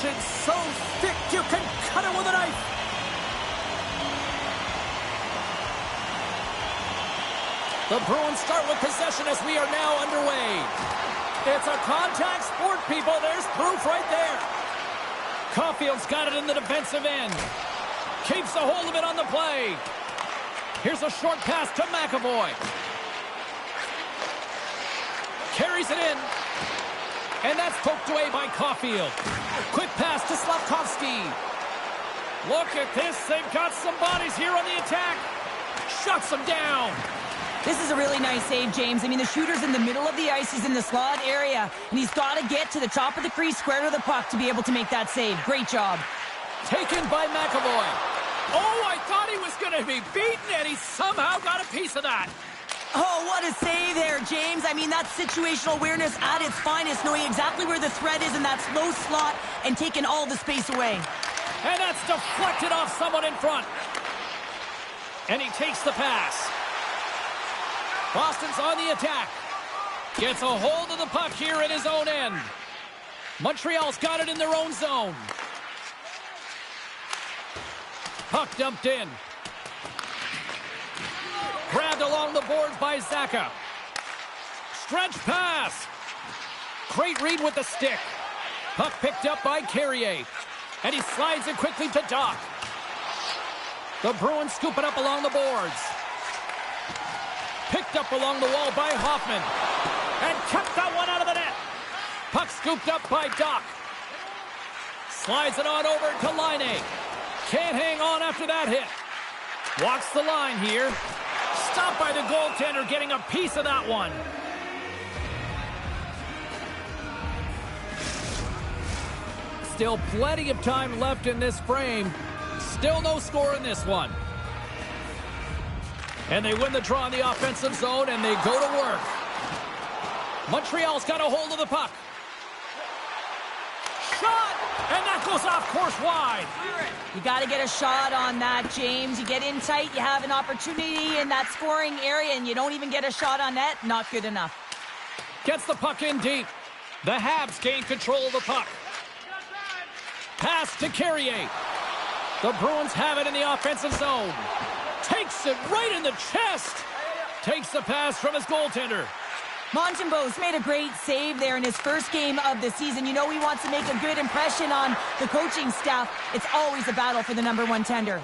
possession so thick you can cut it with a knife. The Bruins start with possession as we are now underway. It's a contact sport, people. There's proof right there. Caulfield's got it in the defensive end. Keeps a hold of it on the play. Here's a short pass to McAvoy. Carries it in. And that's poked away by Caulfield. Quick pass to Slavkovsky. Look at this. They've got some bodies here on the attack. Shuts them down. This is a really nice save, James. I mean, the shooter's in the middle of the ice. He's in the slot area, and he's got to get to the top of the crease, square to the puck, to be able to make that save. Great job. Taken by McAvoy. Oh, I thought he was going to be beaten, and he somehow got a piece of that. Oh, what a save there, James. I mean, that's situational awareness at its finest, knowing exactly where the threat is in that slow slot and taking all the space away. And that's deflected off someone in front. And he takes the pass. Boston's on the attack. Gets a hold of the puck here in his own end. Montreal's got it in their own zone. Puck dumped in. Grabbed along the boards by Zaka. Stretch pass. Great read with the stick. Puck picked up by Carrier. And he slides it quickly to Doc. The Bruins scoop it up along the boards. Picked up along the wall by Hoffman. And kept that one out of the net. Puck scooped up by Doc. Slides it on over to Laine. Can't hang on after that hit. Walks the line here. Stopped by the goaltender, getting a piece of that one. Still plenty of time left in this frame. Still no score in this one. And they win the draw in the offensive zone, and they go to work. Montreal's got a hold of the puck. Shot! And that goes off course wide. You got to get a shot on that, James. You get in tight, you have an opportunity in that scoring area, and you don't even get a shot on net. Not good enough. Gets the puck in deep. The Habs gain control of the puck. Pass to Carrier. The Bruins have it in the offensive zone. Takes it right in the chest. Takes the pass from his goaltender. Montembeault's made a great save there in his first game of the season. You know he wants to make a good impression on the coaching staff. It's always a battle for the number one tender.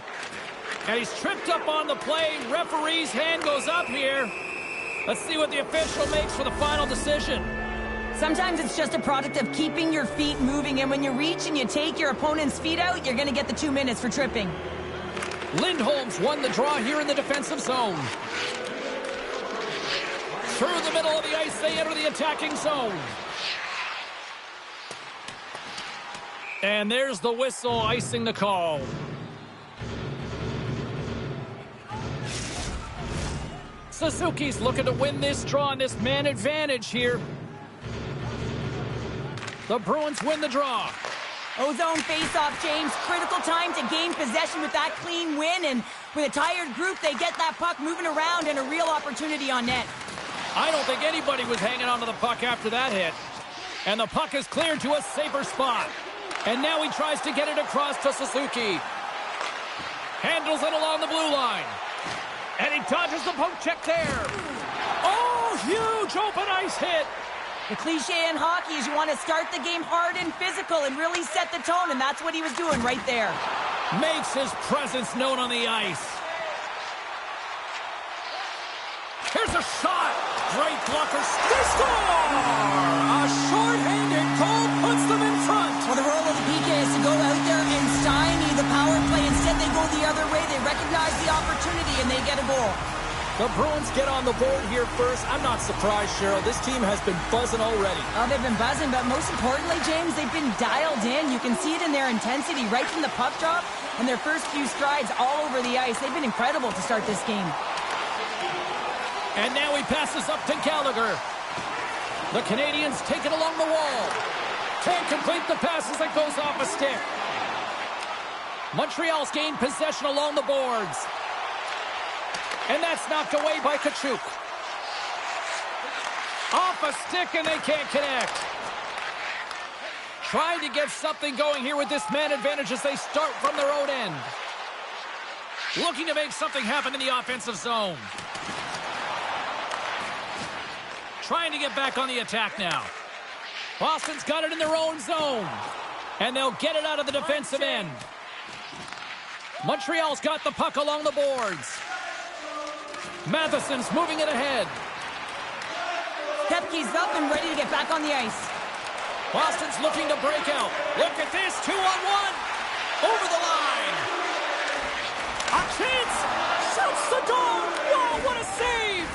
And he's tripped up on the play. Referee's hand goes up here. Let's see what the official makes for the final decision. Sometimes it's just a product of keeping your feet moving, and when you reach and you take your opponent's feet out, you're going to get the 2 minutes for tripping. Lindholm's won the draw here in the defensive zone. Through the middle of the ice, they enter the attacking zone. And there's the whistle icing the call. Suzuki's looking to win this draw on this man advantage here. The Bruins win the draw. Ozone face-off, James. Critical time to gain possession with that clean win, and with a tired group, they get that puck moving around and a real opportunity on net. I don't think anybody was hanging onto the puck after that hit. And the puck is cleared to a safer spot. And now he tries to get it across to Suzuki. Handles it along the blue line. And he dodges the poke check there. Oh, huge open ice hit. The cliche in hockey is you want to start the game hard and physical and really set the tone, and that's what he was doing right there. Makes his presence known on the ice. Here's a shot. Great blocker. They score! A short-handed goal puts them in front. Well, the role of the PK is to go out there and stymie the power play. Instead, they go the other way. They recognize the opportunity, and they get a goal. The Bruins get on the board here first. I'm not surprised, Cheryl. This team has been buzzing already. Oh, they've been buzzing, but most importantly, James, they've been dialed in. You can see it in their intensity right from the puck drop and their first few strides all over the ice. They've been incredible to start this game. And now he passes up to Gallagher. The Canadians take it along the wall. Can't complete the pass as it goes off a stick. Montreal's gained possession along the boards. And that's knocked away by Kachuk. Off a stick, and they can't connect. Trying to get something going here with this man advantage as they start from their own end. Looking to make something happen in the offensive zone. Trying to get back on the attack now. Boston's got it in their own zone. And they'll get it out of the defensive end. Montreal's got the puck along the boards. Matheson's moving it ahead. Kepke's up and ready to get back on the ice. Boston's looking to break out. Look at this, 2-on-1. Over the line. A chance. Shoots the goal. Whoa, what a save.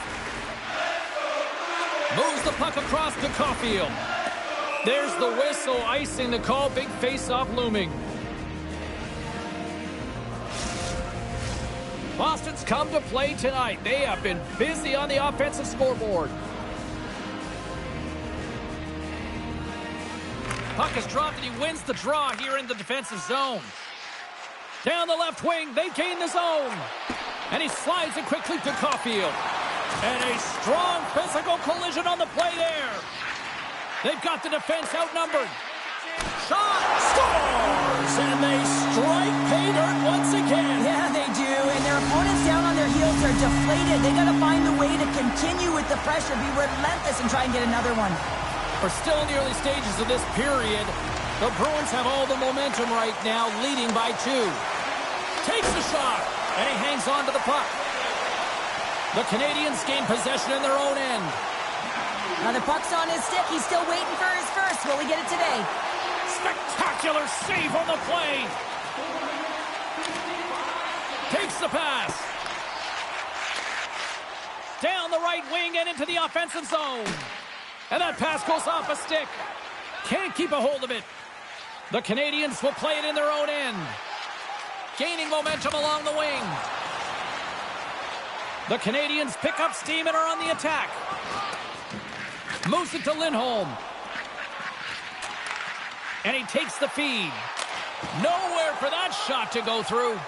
Moves the puck across to Caulfield. There's the whistle, icing the call. Big face-off looming. Boston's come to play tonight. They have been busy on the offensive scoreboard. Puck is dropped and he wins the draw here in the defensive zone. Down the left wing, they gain the zone. And he slides it quickly to Caulfield. And a strong physical collision on the play there. They've got the defense outnumbered. Shot! Scores! And they strike pay dirt once again. Yeah, they do. And their opponents down on their heels are deflated. They got to find a way to continue with the pressure, be relentless, and try and get another one. We're still in the early stages of this period. The Bruins have all the momentum right now, leading by 2. Takes the shot, and he hangs on to the puck. The Canadiens gain possession in their own end. Now the puck's on his stick. He's still waiting for his first. Will he get it today? Spectacular save on the play. Takes the pass. Down the right wing and into the offensive zone. And that pass goes off a stick. Can't keep a hold of it. The Canadiens will play it in their own end. Gaining momentum along the wing. The Canadiens pick up steam and are on the attack. Moves it to Lindholm. And he takes the feed. Nowhere for that shot to go through.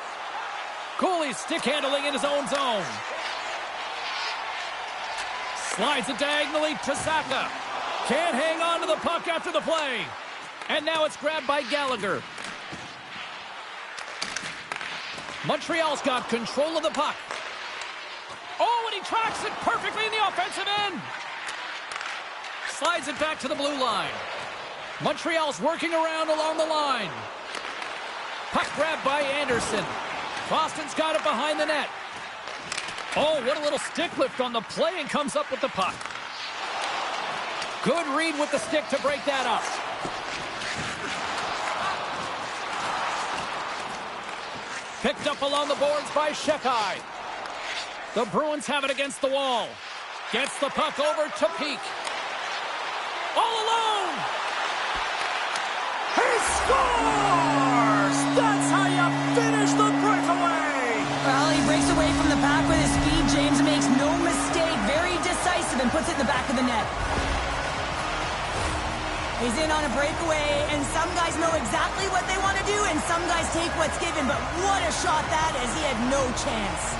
Cooley's stick handling in his own zone. Slides it diagonally to Saka. Can't hang on to the puck after the play. And now it's grabbed by Gallagher. Montreal's got control of the puck. Oh, and he tracks it perfectly in the offensive end. Slides it back to the blue line. Montreal's working around along the line. Puck grabbed by Anderson. Boston's got it behind the net. Oh, what a little stick lift on the play, and comes up with the puck. Good read with the stick to break that up. Picked up along the boards by Shekai. The Bruins have it against the wall. Gets the puck over to Peak. All alone! He scores! That's how you finish the breakaway! Well, he breaks away from the pack with his speed. James makes no mistake. Very decisive and puts it in the back of the net. He's in on a breakaway, and some guys know exactly what they want to do, and some guys take what's given. But what a shot that is. He had no chance.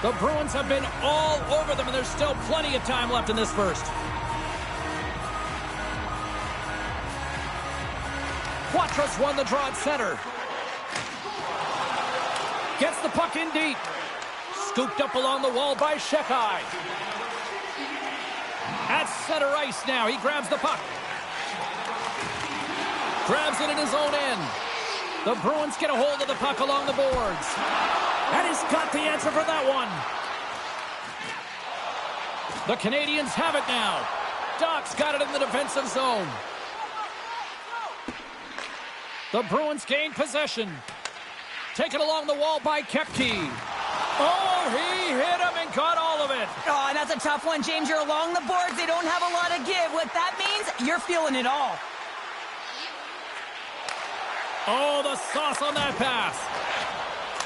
The Bruins have been all over them, and there's still plenty of time left in this first. Quatros won the draw at center. Gets the puck in deep. Scooped up along the wall by Shekai. At center ice now. He grabs the puck. Grabs it in his own end. The Bruins get a hold of the puck along the boards. And he's got the answer for that one. The Canadiens have it now. Doc's got it in the defensive zone. The Bruins gain possession. Taken along the wall by Kepke. Oh, he hit him and got all of it. Oh, and that's a tough one, James. You're along the boards. They don't have a lot of give. What that means, you're feeling it all. Oh, the sauce on that pass.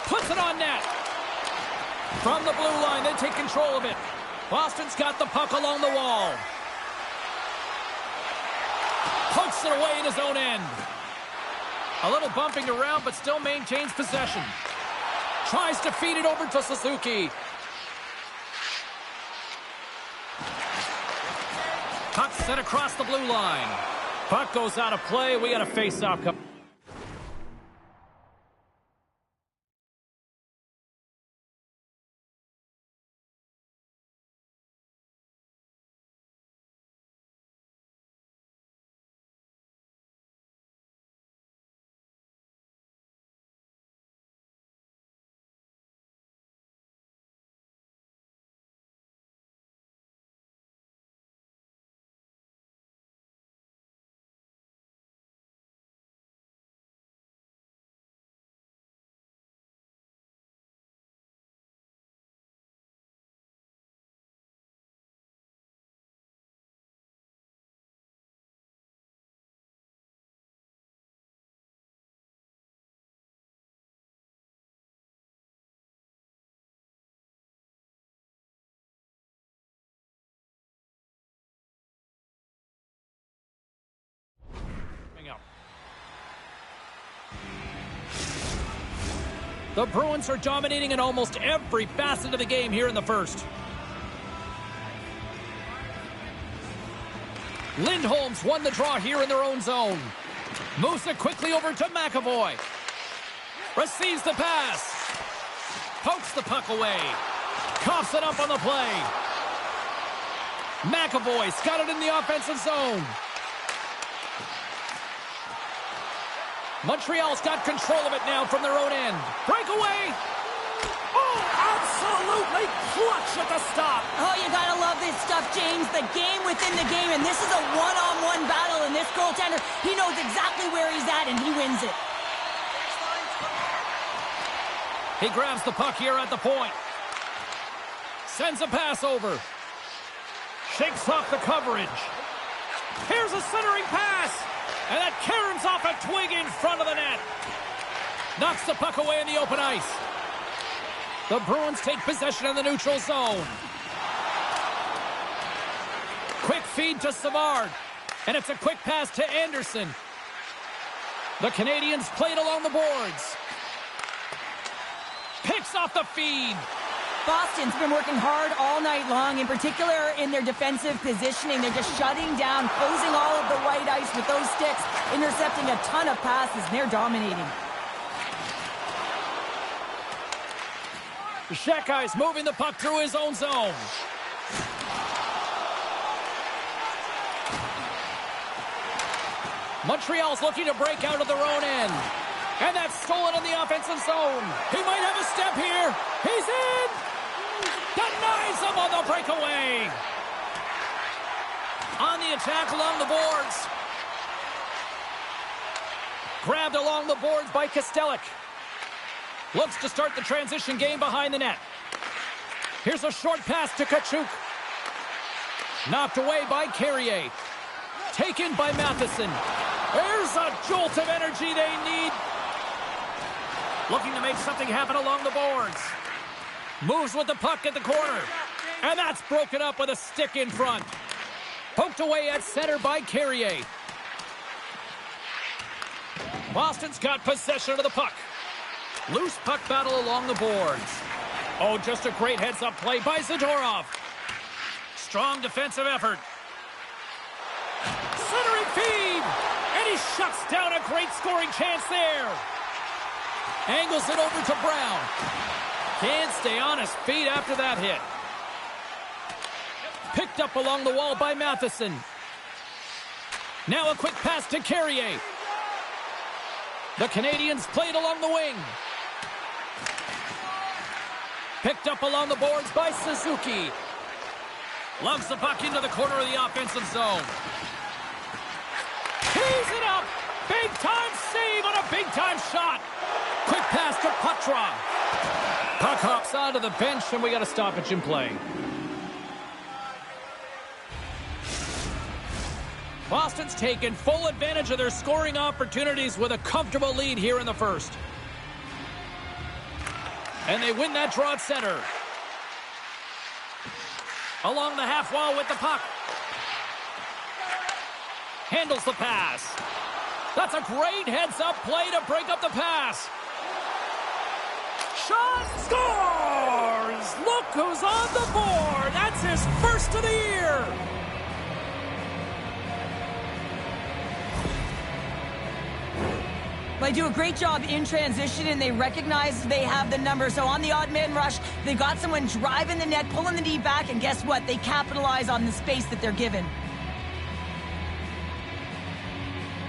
Puts it on net. From the blue line, they take control of it. Boston's got the puck along the wall. Knocks it away in his own end. A little bumping around, but still maintains possession. Tries to feed it over to Suzuki. Puck sent across the blue line. Puck goes out of play. We got a face-off coming. Up. The Bruins are dominating in almost every facet of the game here in the first. Lindholm's won the draw here in their own zone. Moves it quickly over to McAvoy. Receives the pass. Pokes the puck away. Coughs it up on the play. McAvoy's got it in the offensive zone. Montreal's got control of it now from their own end. Breakaway. Oh, absolutely clutch at the stop. Oh, you gotta love this stuff, James. The game within the game, and this is a one-on-one battle, and this goaltender, he knows exactly where he's at, and he wins it. He grabs the puck here at the point. Sends a pass over. Shakes off the coverage. Here's a centering pass. And that caroms off a twig in front of the net. Knocks the puck away in the open ice. The Bruins take possession in the neutral zone. Quick feed to Savard. And it's a quick pass to Anderson. The Canadians played along the boards. Picks off the feed. Boston's been working hard all night long, in particular in their defensive positioning. They're just shutting down, closing all of the white ice with those sticks, intercepting a ton of passes, and they're dominating. Shekai's moving the puck through his own zone. Montreal's looking to break out of their own end. And that's stolen in the offensive zone. He might have a step here. He's in! Denies him on the breakaway. On the attack along the boards. Grabbed along the boards by Kostelic. Looks to start the transition game behind the net. Here's a short pass to Kachuk. Knocked away by Carrier. Taken by Matheson. There's a jolt of energy they need. Looking to make something happen along the boards. Moves with the puck at the corner. And that's broken up with a stick in front. Poked away at center by Carrier. Boston's got possession of the puck. Loose puck battle along the boards. Oh, just a great heads-up play by Zadorov. Strong defensive effort. Centering feed. And he shuts down a great scoring chance there. Angles it over to Brown. Can't stay on his feet after that hit. Picked up along the wall by Matheson. Now a quick pass to Carrier. The Canadians played along the wing. Picked up along the boards by Suzuki. Lugs the puck into the corner of the offensive zone. Tees it up. Big-time save on a big-time shot. Quick pass to Poitras. Puck hops onto the bench, and we got a stoppage in play. Boston's taken full advantage of their scoring opportunities with a comfortable lead here in the first. And they win that draw at center. Along the half wall with the puck. Handles the pass. That's a great heads-up play to break up the pass. Shot, scores! Look who's on the board. That's his first of the year. They do a great job in transition, and they recognize they have the number. So on the odd man rush, they got someone driving the net, pulling the knee back, and guess what? They capitalize on the space that they're given.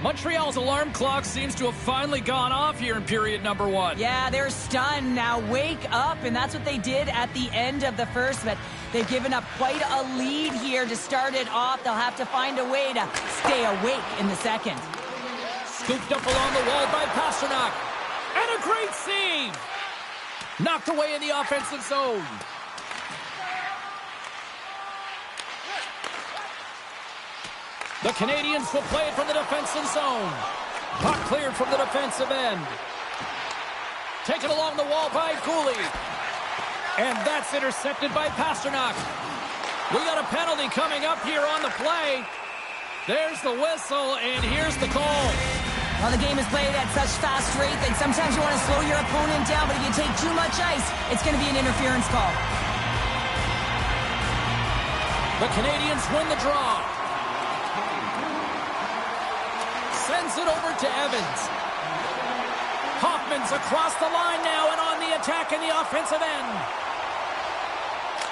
Montreal's alarm clock seems to have finally gone off here in period number 1. Yeah, they're stunned. Now wake up, and that's what they did at the end of the first, but they've given up quite a lead here to start it off. They'll have to find a way to stay awake in the second. Scooped up along the wall by Pastrnak. And a great save! Knocked away in the offensive zone. The Canadians will play it from the defensive zone. Puck cleared from the defensive end. Taken along the wall by Cooley. And that's intercepted by Pastrnak. We got a penalty coming up here on the play. There's the whistle, and here's the call. Well, the game is played at such fast rate that sometimes you want to slow your opponent down, but if you take too much ice, it's going to be an interference call. The Canadians win the draw. Sends it over to Evans. Hoffman's across the line now and on the attack in the offensive end.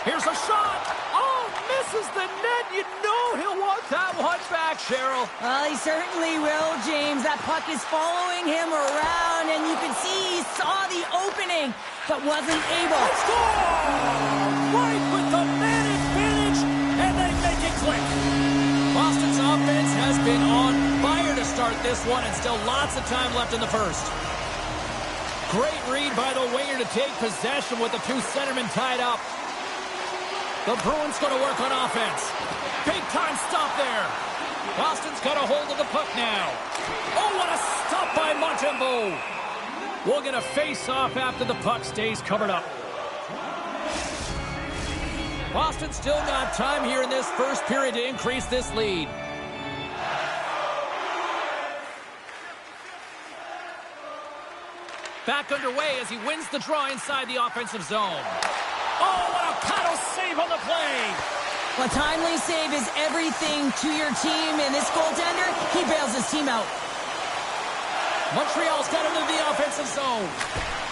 Here's a shot. Oh, misses the net. You know he'll want that one back, Cheryl. Well, he certainly will, James. That puck is following him around, and you can see he saw the opening, but wasn't able. Score! Right with the man advantage, and they make it click. Boston's offense has been on fire to start this one, and still lots of time left in the first. Great read by the winger to take possession with the two centermen tied up. The Bruins going to work on offense. Big time stop there. Boston's got a hold of the puck now. Oh, what a stop by Montembeault. We'll get a face-off after the puck stays covered up. Boston still got time here in this first period to increase this lead. Back underway as he wins the draw inside the offensive zone. Oh, what a paddle save on the play. Well, a timely save is everything to your team, and this goaltender, he bails his team out. Montreal's got into the offensive zone.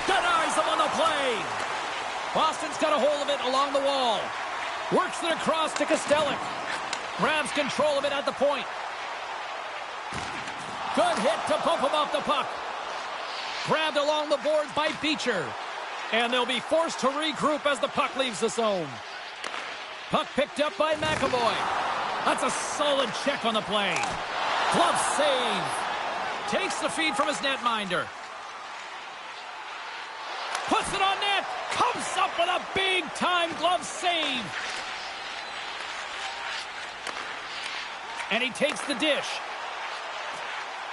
Denies them on the play. Boston's got a hold of it along the wall. Works it across to Kostelic. Grabs control of it at the point. Good hit to bump him off the puck. Grabbed along the boards by Beecher. And they'll be forced to regroup as the puck leaves the zone. Puck picked up by McAvoy. That's a solid check on the play. Glove save. Takes the feed from his netminder. Puts it on net. Comes up with a big-time glove save. And he takes the dish.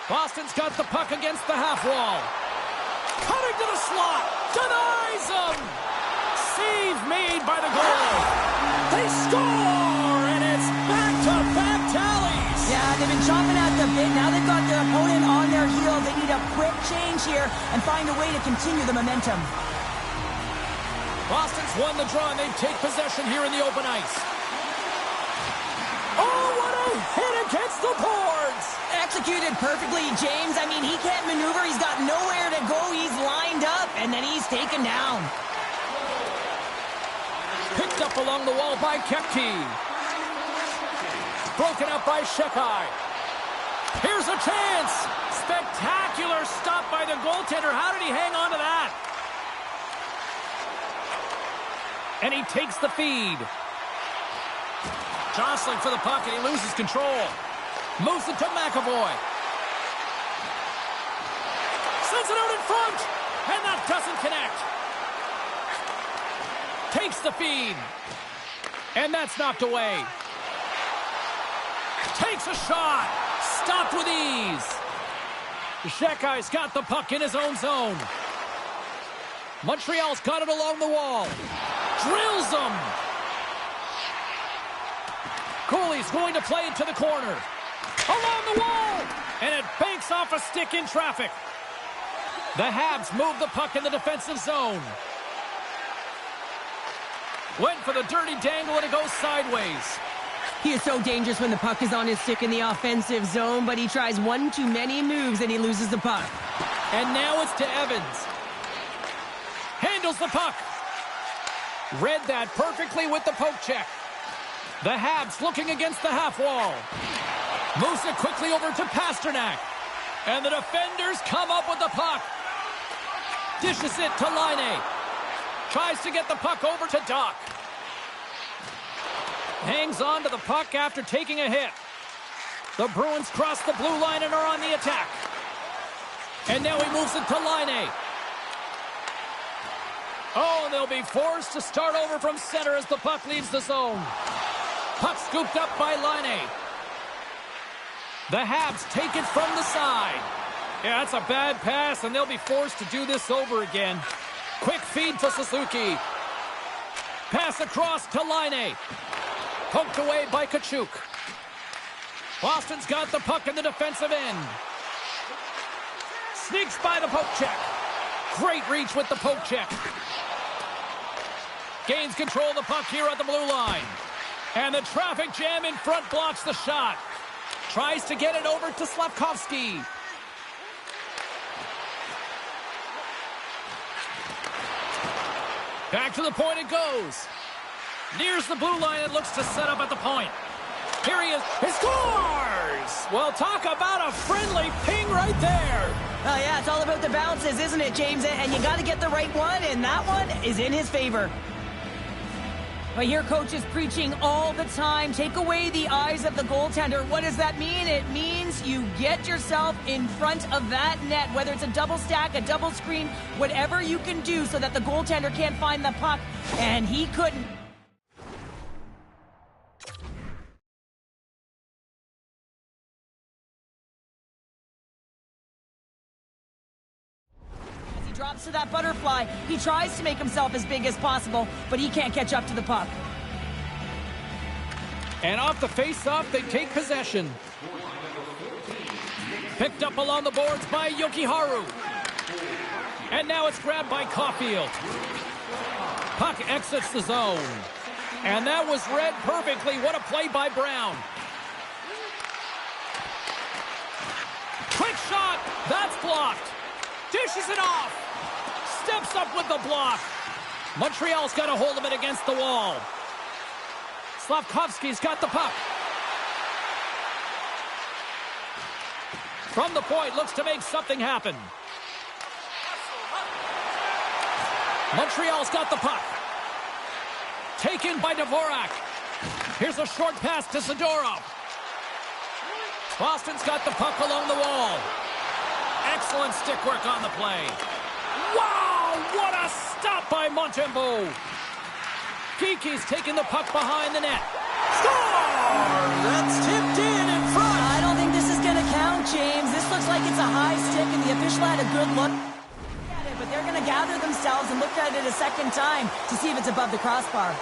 Boston's got the puck against the half wall. Cutting to the slot. Denies him. Save made by the goalie. They score, and it's back-to-back tallies. Yeah, they've been chomping at the bit. Now they've got their opponent on their heels. They need a quick change here and find a way to continue the momentum. Boston's won the draw, and they take possession here in the open ice. Oh, what a hit against the boards. Executed perfectly, James. I mean, he can't maneuver. He's got nowhere to go. He's lined up, and then he's taken down. Picked up along the wall by Kepke. Broken up by Shekai. Here's a chance. Spectacular stop by the goaltender. How did he hang on to that? And he takes the feed. Jostling for the puck, and he loses control. Moves it to McAvoy. Sends it out in front, and that doesn't connect. Takes the feed, and that's knocked away. Takes a shot. Stopped with ease. Shekai's got the puck in his own zone. Montreal's got it along the wall. Drills him. Cooley's going to play it to the corner. Along the wall! And it banks off a stick in traffic. The Habs move the puck in the defensive zone. Went for the dirty dangle and it goes sideways. He is so dangerous when the puck is on his stick in the offensive zone, but he tries one too many moves and he loses the puck. And now it's to Evans. Handles the puck. Read that perfectly with the poke check. The Habs looking against the half wall. Moves it quickly over to Pasternak. And the defenders come up with the puck. Dishes it to Laine. Tries to get the puck over to Doc. Hangs on to the puck after taking a hit. The Bruins cross the blue line and are on the attack. And now he moves it to Laine. Oh, and they'll be forced to start over from center as the puck leaves the zone. Puck scooped up by Laine. The Habs take it from the side. Yeah, that's a bad pass, and they'll be forced to do this over again. Quick feed to Suzuki. Pass across to Laine. Poked away by Tkachuk. Boston's got the puck in the defensive end. Sneaks by the poke check. Great reach with the poke check. Gains control of the puck here at the blue line. And the traffic jam in front blocks the shot. Tries to get it over to Slavkovsky. Back to the point it goes. Nears the blue line and looks to set up at the point. Here he is. He scores! Well, talk about a friendly ping right there. Oh, yeah, it's all about the bounces, isn't it, James? And you got to get the right one, and that one is in his favor. But here, coach is preaching all the time. Take away the eyes of the goaltender. What does that mean? It means you get yourself in front of that net, whether it's a double stack, a double screen, whatever you can do so that the goaltender can't find the puck, and he couldn't. Drops to that butterfly. He tries to make himself as big as possible, but he can't catch up to the puck. And off the face-off, they take possession. Picked up along the boards by Jokiharju. And now it's grabbed by Caulfield. Puck exits the zone. And that was read perfectly. What a play by Brown. Quick shot. That's blocked. Dishes it off. Steps up with the block. Montreal's got a hold of it against the wall. Slavkovsky's got the puck. From the point, looks to make something happen. Montreal's got the puck. Taken by Dvorak. Here's a short pass to Zadorov. Boston's got the puck along the wall. Excellent stick work on the play. Wow, what a stop by Montembeault. Geeky's taking the puck behind the net. Score! That's tipped in front. I don't think this is going to count, James. This looks like it's a high stick, and the official had a good look at it, but they're going to gather themselves and look at it a second time to see if it's above the crossbar.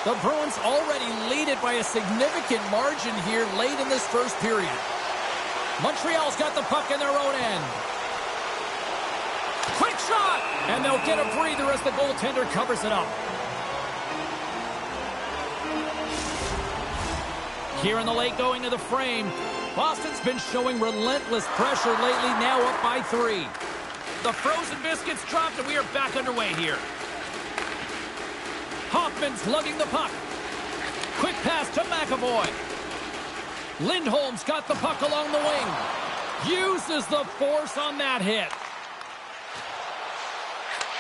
The Bruins already lead it by a significant margin here late in this first period. Montreal's got the puck in their own end. Quick shot! And they'll get a breather as the goaltender covers it up. Here in the late going to the frame, Boston's been showing relentless pressure lately, now up by 3. The frozen biscuits dropped and we are back underway here. Hoffman's lugging the puck. Quick pass to McAvoy. Lindholm's got the puck along the wing. Uses the force on that hit.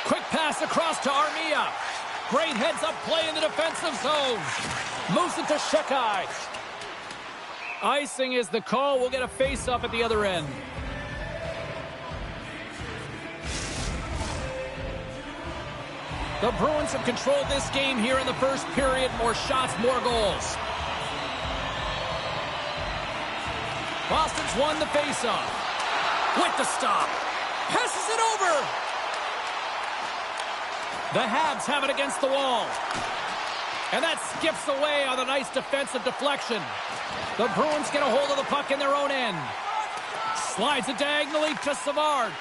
Quick pass across to Armia. Great heads-up play in the defensive zone. Moves it to Shekai. Icing is the call. We'll get a face-off at the other end. The Bruins have controlled this game here in the first period. More shots, more goals. Boston's won the face-off. With the stop. Passes it over. The Habs have it against the wall. And that skips away on a nice defensive deflection. The Bruins get a hold of the puck in their own end. Slides it diagonally to Savard.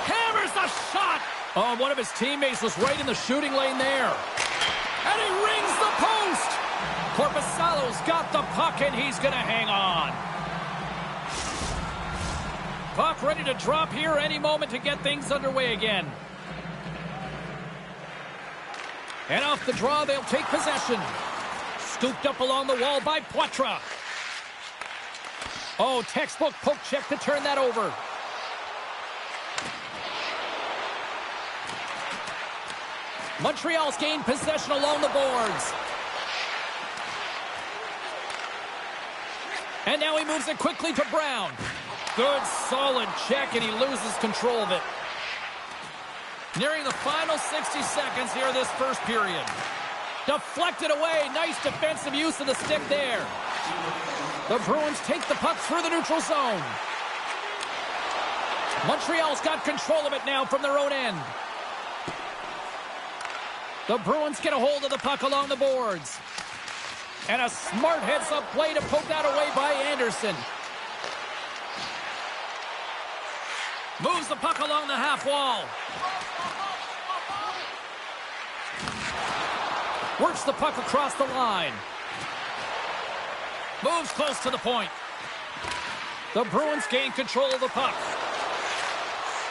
Hammers the shot! Oh, one of his teammates was right in the shooting lane there. And he rings the post! Korpisalo's got the puck, and he's going to hang on. Puck ready to drop here any moment to get things underway again. And off the draw, they'll take possession. Scooped up along the wall by Poitras. Oh, textbook poke check to turn that over. Montreal's gained possession along the boards. And now he moves it quickly to Brown. Good, solid check, and he loses control of it. Nearing the final 60 seconds here this first period. Deflected away. Nice defensive use of the stick there. The Bruins take the puck through the neutral zone. Montreal's got control of it now from their own end. The Bruins get a hold of the puck along the boards. And a smart heads-up play to poke that away by Anderson. Moves the puck along the half wall. Works the puck across the line. Moves close to the point. The Bruins gain control of the puck.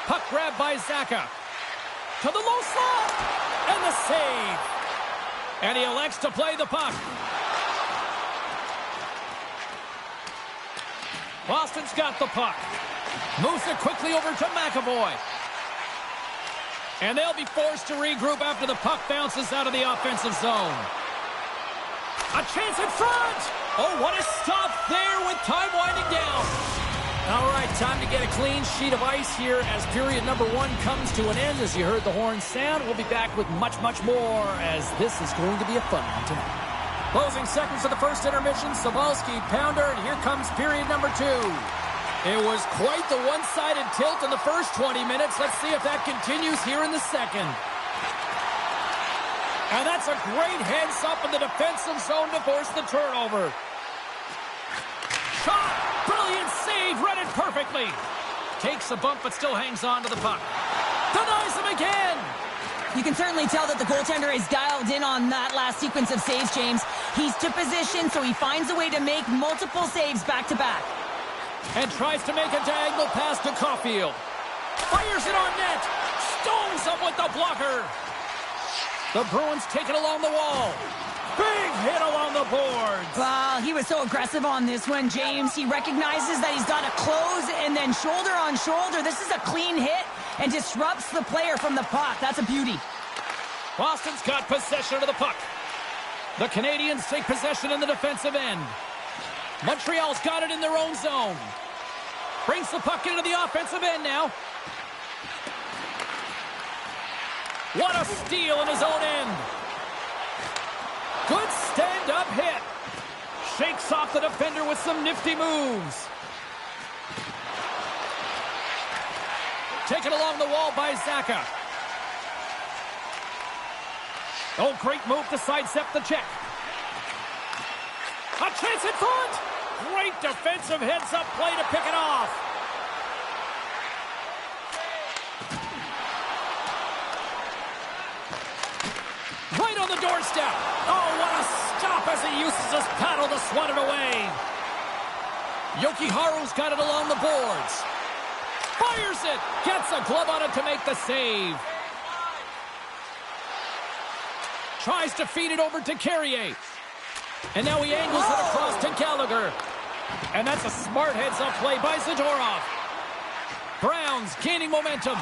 Puck grab by Zacha. To the low slot. And the save. And he elects to play the puck. Boston's got the puck. Moves it quickly over to McAvoy. And they'll be forced to regroup after the puck bounces out of the offensive zone. A chance in front! Oh, what a stop there with time winding down. All right, time to get a clean sheet of ice here as period number 1 comes to an end. As you heard the horn sound, we'll be back with much, much more as this is going to be a fun one tonight. Closing seconds of the first intermission, Savalski, Pounder, and here comes period number 2. It was quite the one-sided tilt in the first 20 minutes. Let's see if that continues here in the second. And that's a great heads-up in the defensive zone to force the turnover. Shot! Brilliant save! Read it perfectly. Takes a bump but still hangs on to the puck. Denies him again! You can certainly tell that the goaltender is dialed in on that last sequence of saves, James. He's to position, so he finds a way to make multiple saves back-to-back. And tries to make a diagonal pass to Caulfield. Fires it on net. Stones up with the blocker. The Bruins take it along the wall. Big hit along the boards. Wow, he was so aggressive on this one, James. He recognizes that he's got to close and then shoulder on shoulder. This is a clean hit and disrupts the player from the puck. That's a beauty. Boston's got possession of the puck. The Canadians take possession in the defensive end. Montreal's got it in their own zone. Brings the puck into the offensive end now. What a steal in his own end. Good stand-up hit. Shakes off the defender with some nifty moves. Taken along the wall by Zacha. Oh, great move to sidestep the check. A chance in front. Great defensive heads-up play to pick it off. Right on the doorstep. Oh, what a stop as he uses his paddle to swat it away. Jokiharju's got it along the boards. Fires it. Gets a glove on it to make the save. Tries to feed it over to Carrier. And now he angles it across to Gallagher. And that's a smart heads-up play by Zadorov. Browns gaining momentum.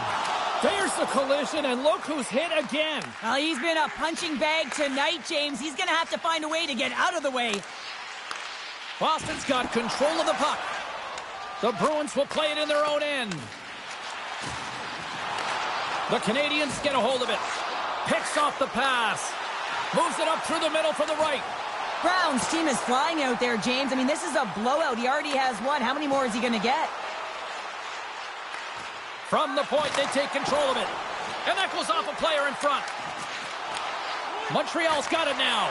There's the collision, and look who's hit again. Well, he's been a punching bag tonight, James. He's going to have to find a way to get out of the way. Boston's got control of the puck. The Bruins will play it in their own end. The Canadians get a hold of it. Picks off the pass. Moves it up through the middle for the right. Brown's team is flying out there, James. I mean, this is a blowout. He already has one. How many more is he going to get? From the point, they take control of it. And that goes off a player in front. Montreal's got it now.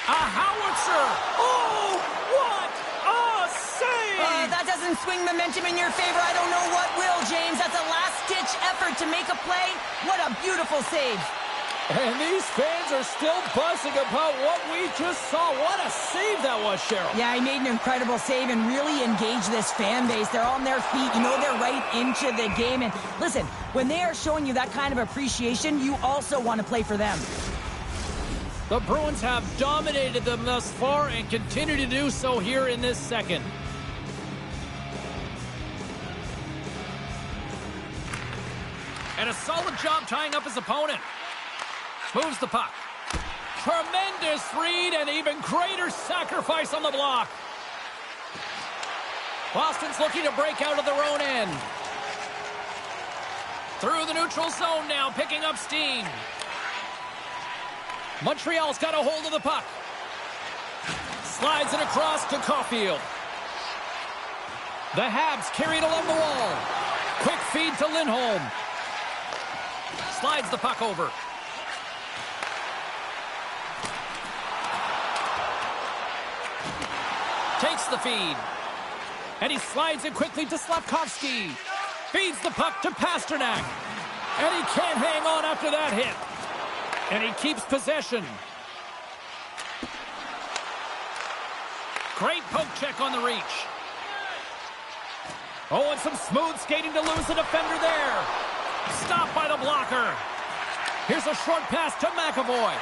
A howitzer. Oh, what a save! That doesn't swing momentum in your favor. I don't know what will, James. That's a last-ditch effort to make a play. What a beautiful save. And these fans are still buzzing about what we just saw. What a save that was, Cheryl. Yeah, he made an incredible save and really engaged this fan base. They're on their feet. You know they're right into the game. And listen, when they are showing you that kind of appreciation, you also want to play for them. The Bruins have dominated them thus far and continue to do so here in this second. And a solid job tying up his opponent. Moves the puck. Tremendous read and even greater sacrifice on the block. Boston's looking to break out of their own end. Through the neutral zone now, picking up steam. Montreal's got a hold of the puck. Slides it across to Caulfield. The Habs carried along the wall. Quick feed to Lindholm. Slides the puck over. Takes the feed. And he slides it quickly to Slafkovsky. Feeds the puck to Pasternak. And he can't hang on after that hit. And he keeps possession. Great poke check on the reach. Oh, and some smooth skating to lose the defender there. Stopped by the blocker. Here's a short pass to McAvoy.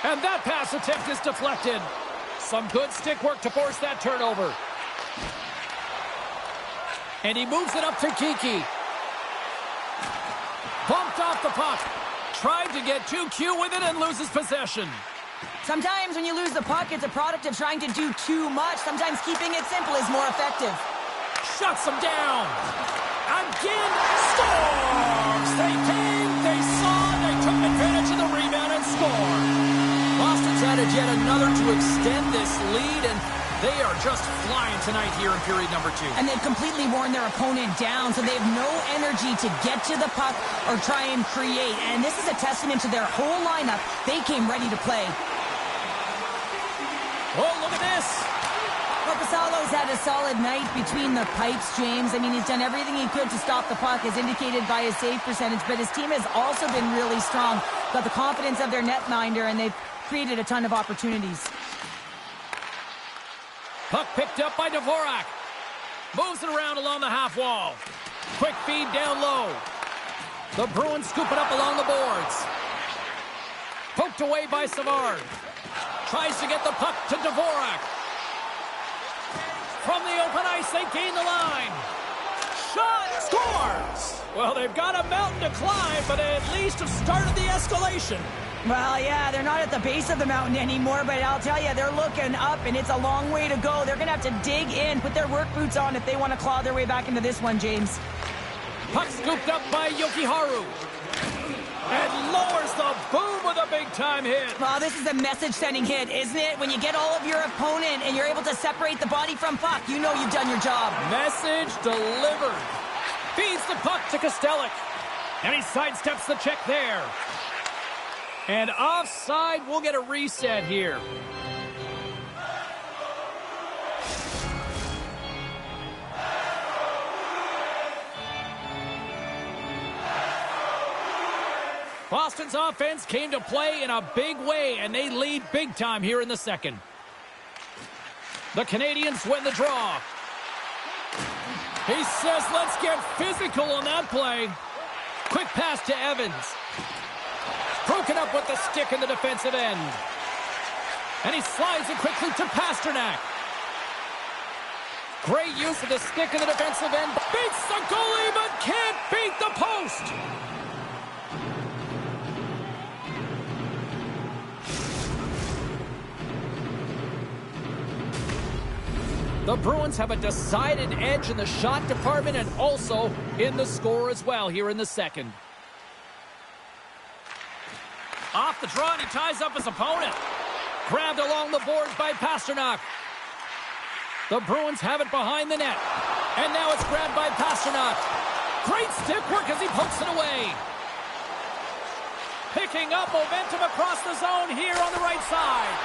And that pass attempt is deflected. Some good stick work to force that turnover. And he moves it up to Kiki. Bumped off the puck. Tried to get too cute with it and loses possession. Sometimes when you lose the puck, it's a product of trying to do too much. Sometimes keeping it simple is more effective. Shuts him down. Again, scores! They came, they saw, they took advantage of the rebound and scored. Boston's added yet another to extend this lead, and they are just flying tonight here in period number 2. And they've completely worn their opponent down, so they have no energy to get to the puck or try and create. And this is a testament to their whole lineup. They came ready to play. Oh, look at this. Korpisalo's had a solid night between the pipes, James. I mean, he's done everything he could to stop the puck, as indicated by his save percentage, but his team has also been really strong. Got the confidence of their netminder, and they've created a ton of opportunities. Puck picked up by Dvorak. Moves it around along the half wall. Quick feed down low. The Bruins scoop it up along the boards. Poked away by Savard. Tries to get the puck to Dvorak. From the open ice, they gain the line. Shot, scores! Well, they've got a mountain to climb, but they at least have started the escalation. Well, yeah, they're not at the base of the mountain anymore, but I'll tell you, they're looking up, and it's a long way to go. They're going to have to dig in, put their work boots on if they want to claw their way back into this one, James. Puck scooped up by Yokiharu. And lowers the boom with a big-time hit. Well, this is a message-sending hit, isn't it? When you get all of your opponent and you're able to separate the body from puck, you know you've done your job. Message delivered. Feeds the puck to Kostelic. And he sidesteps the check there. And offside, we'll get a reset here. Boston's offense came to play in a big way, and they lead big time here in the second. The Canadians win the draw. He says, let's get physical on that play. Quick pass to Evans. Broken up with the stick in the defensive end. And he slides it quickly to Pasternak. Great use of the stick in the defensive end. Beats the goalie, but can't beat the post. The Bruins have a decided edge in the shot department and also in the score as well here in the second. Off the draw, and he ties up his opponent. Grabbed along the boards by Pasternak. The Bruins have it behind the net. And now it's grabbed by Pasternak. Great stick work as he pokes it away. Picking up momentum across the zone here on the right side.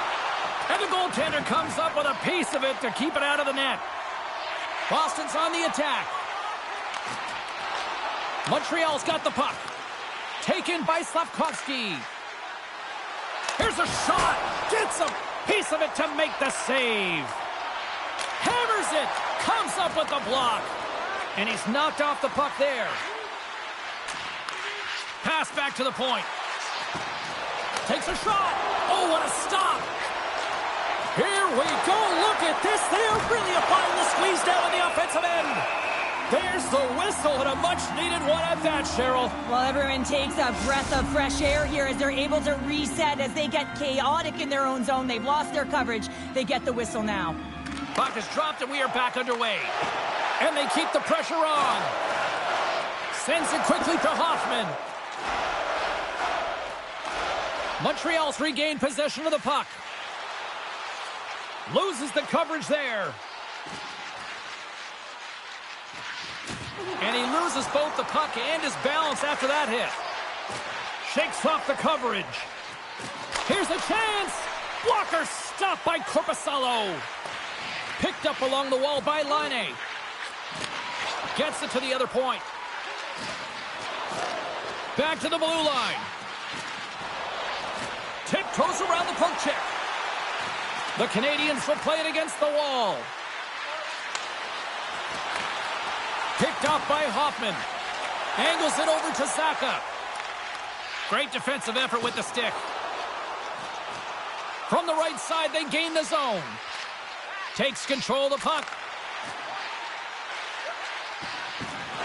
And the goaltender comes up with a piece of it to keep it out of the net. Boston's on the attack. Montreal's got the puck. Taken by Slafkovsky. Here's a shot. Gets a piece of it to make the save. Hammers it. Comes up with the block. And he's knocked off the puck there. Pass back to the point. Takes a shot. Oh, what a stop. Here we go. Look at this. They're really applying the squeeze down on the offensive end. There's the whistle and a much-needed one at that, Cheryl. Well, everyone takes a breath of fresh air here as they're able to reset as they get chaotic in their own zone. They've lost their coverage. They get the whistle now. Puck is dropped and we are back underway. And they keep the pressure on. Sends it quickly to Hoffman. Montreal's regained possession of the puck. Loses the coverage there. And he loses both the puck and his balance after that hit. Shakes off the coverage. Here's a chance. Blocker stopped by Korpisalo. Picked up along the wall by Laine. Gets it to the other point. Back to the blue line. Tiptoes around the poke check. The Canadians will play it against the wall. Picked up by Hoffman. Angles it over to Saka. Great defensive effort with the stick. From the right side, they gain the zone. Takes control of the puck.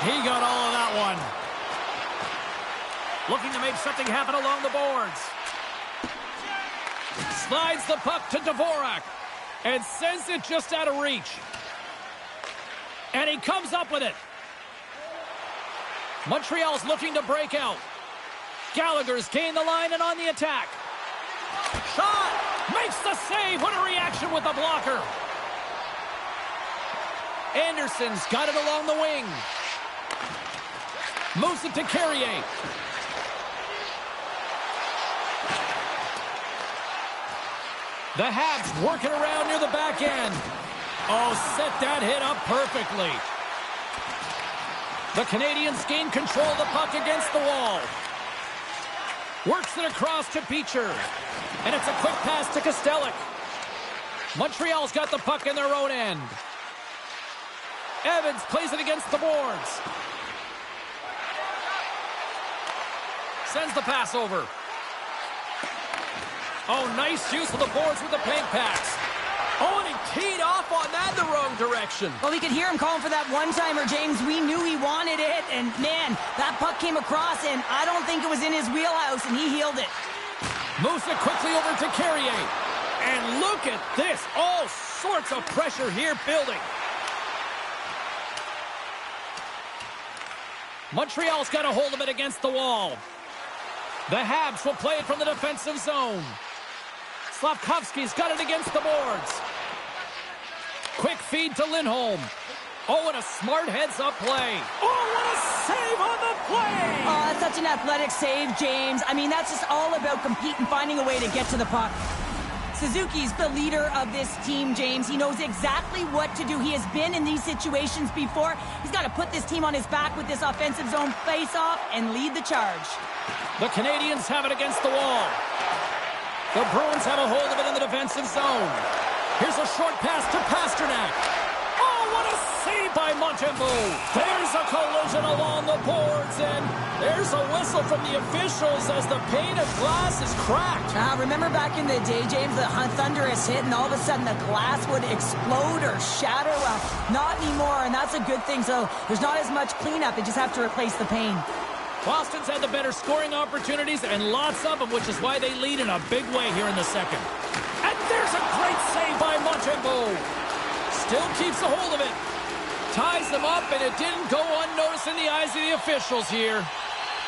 He got all of that one. Looking to make something happen along the boards. Slides the puck to Dvorak. And sends it just out of reach. And he comes up with it. Montreal's looking to break out. Gallagher's gained the line and on the attack. Shot! Makes the save. What a reaction with the blocker. Anderson's got it along the wing. Moves it to Carrier. The Habs working around near the back end. Oh, set that hit up perfectly. The Canadians gain control of the puck against the wall. Works it across to Beecher. And it's a quick pass to Kostelic. Montreal's got the puck in their own end. Evans plays it against the boards. Sends the pass over. Oh, nice use of the boards with the paint pass. Oh, and he teed off on that in the wrong direction. Well, we could hear him calling for that one-timer, James. We knew he wanted it, and man, that puck came across, and I don't think it was in his wheelhouse, and he healed it. Moves it quickly over to Carrier. And look at this. All sorts of pressure here building. Montreal's got a hold of it against the wall. The Habs will play it from the defensive zone. Slafkovsky's got it against the boards. Quick feed to Lindholm. Oh, and a smart heads-up play. Oh, what a save on the play! Oh, that's such an athletic save, James. I mean, that's just all about competing, finding a way to get to the puck. Suzuki's the leader of this team, James. He knows exactly what to do. He has been in these situations before. He's got to put this team on his back with this offensive zone face-off and lead the charge. The Canadians have it against the wall. The Bruins have a hold of it in the defensive zone. Here's a short pass to Pasternak. Oh, what a save by Montembeault. There's a collision along the boards, and there's a whistle from the officials as the pane of glass is cracked. Remember back in the day, James, the thunderous hit, and all of a sudden the glass would explode or shatter? Well, not anymore, and that's a good thing. So there's not as much cleanup. They just have to replace the pane. Boston's had the better scoring opportunities, and lots of them, which is why they lead in a big way here in the second. And there's a great save by Montembeault. Still keeps a hold of it. Ties them up, and it didn't go unnoticed in the eyes of the officials here.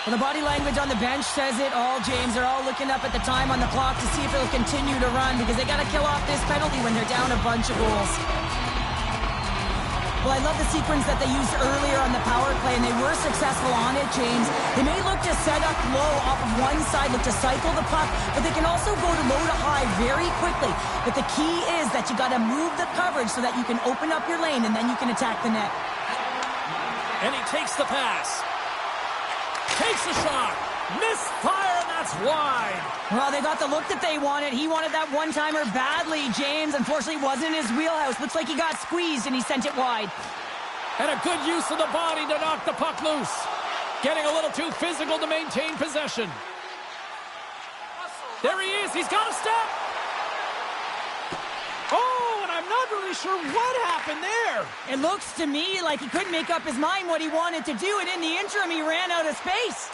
Well, the body language on the bench says it all, James. They're all looking up at the time on the clock to see if it'll continue to run because they got to kill off this penalty when they're down a bunch of goals. Well, I love the sequence that they used earlier on the power play, and they were successful on it, James. They may look to set up low off of one side, look to cycle the puck, but they can also go to low to high very quickly. But the key is that you got to move the coverage so that you can open up your lane, and then you can attack the net. And he takes the pass. Takes a shot. Misfire, and that's wide. Well, they got the look that they wanted. He wanted that one-timer badly, James. Unfortunately, it wasn't his wheelhouse. Looks like he got squeezed, and he sent it wide. And a good use of the body to knock the puck loose. Getting a little too physical to maintain possession. There he is. He's got a step. Oh, and I'm not really sure what happened there. It looks to me like he couldn't make up his mind what he wanted to do, and in the interim, he ran out of space.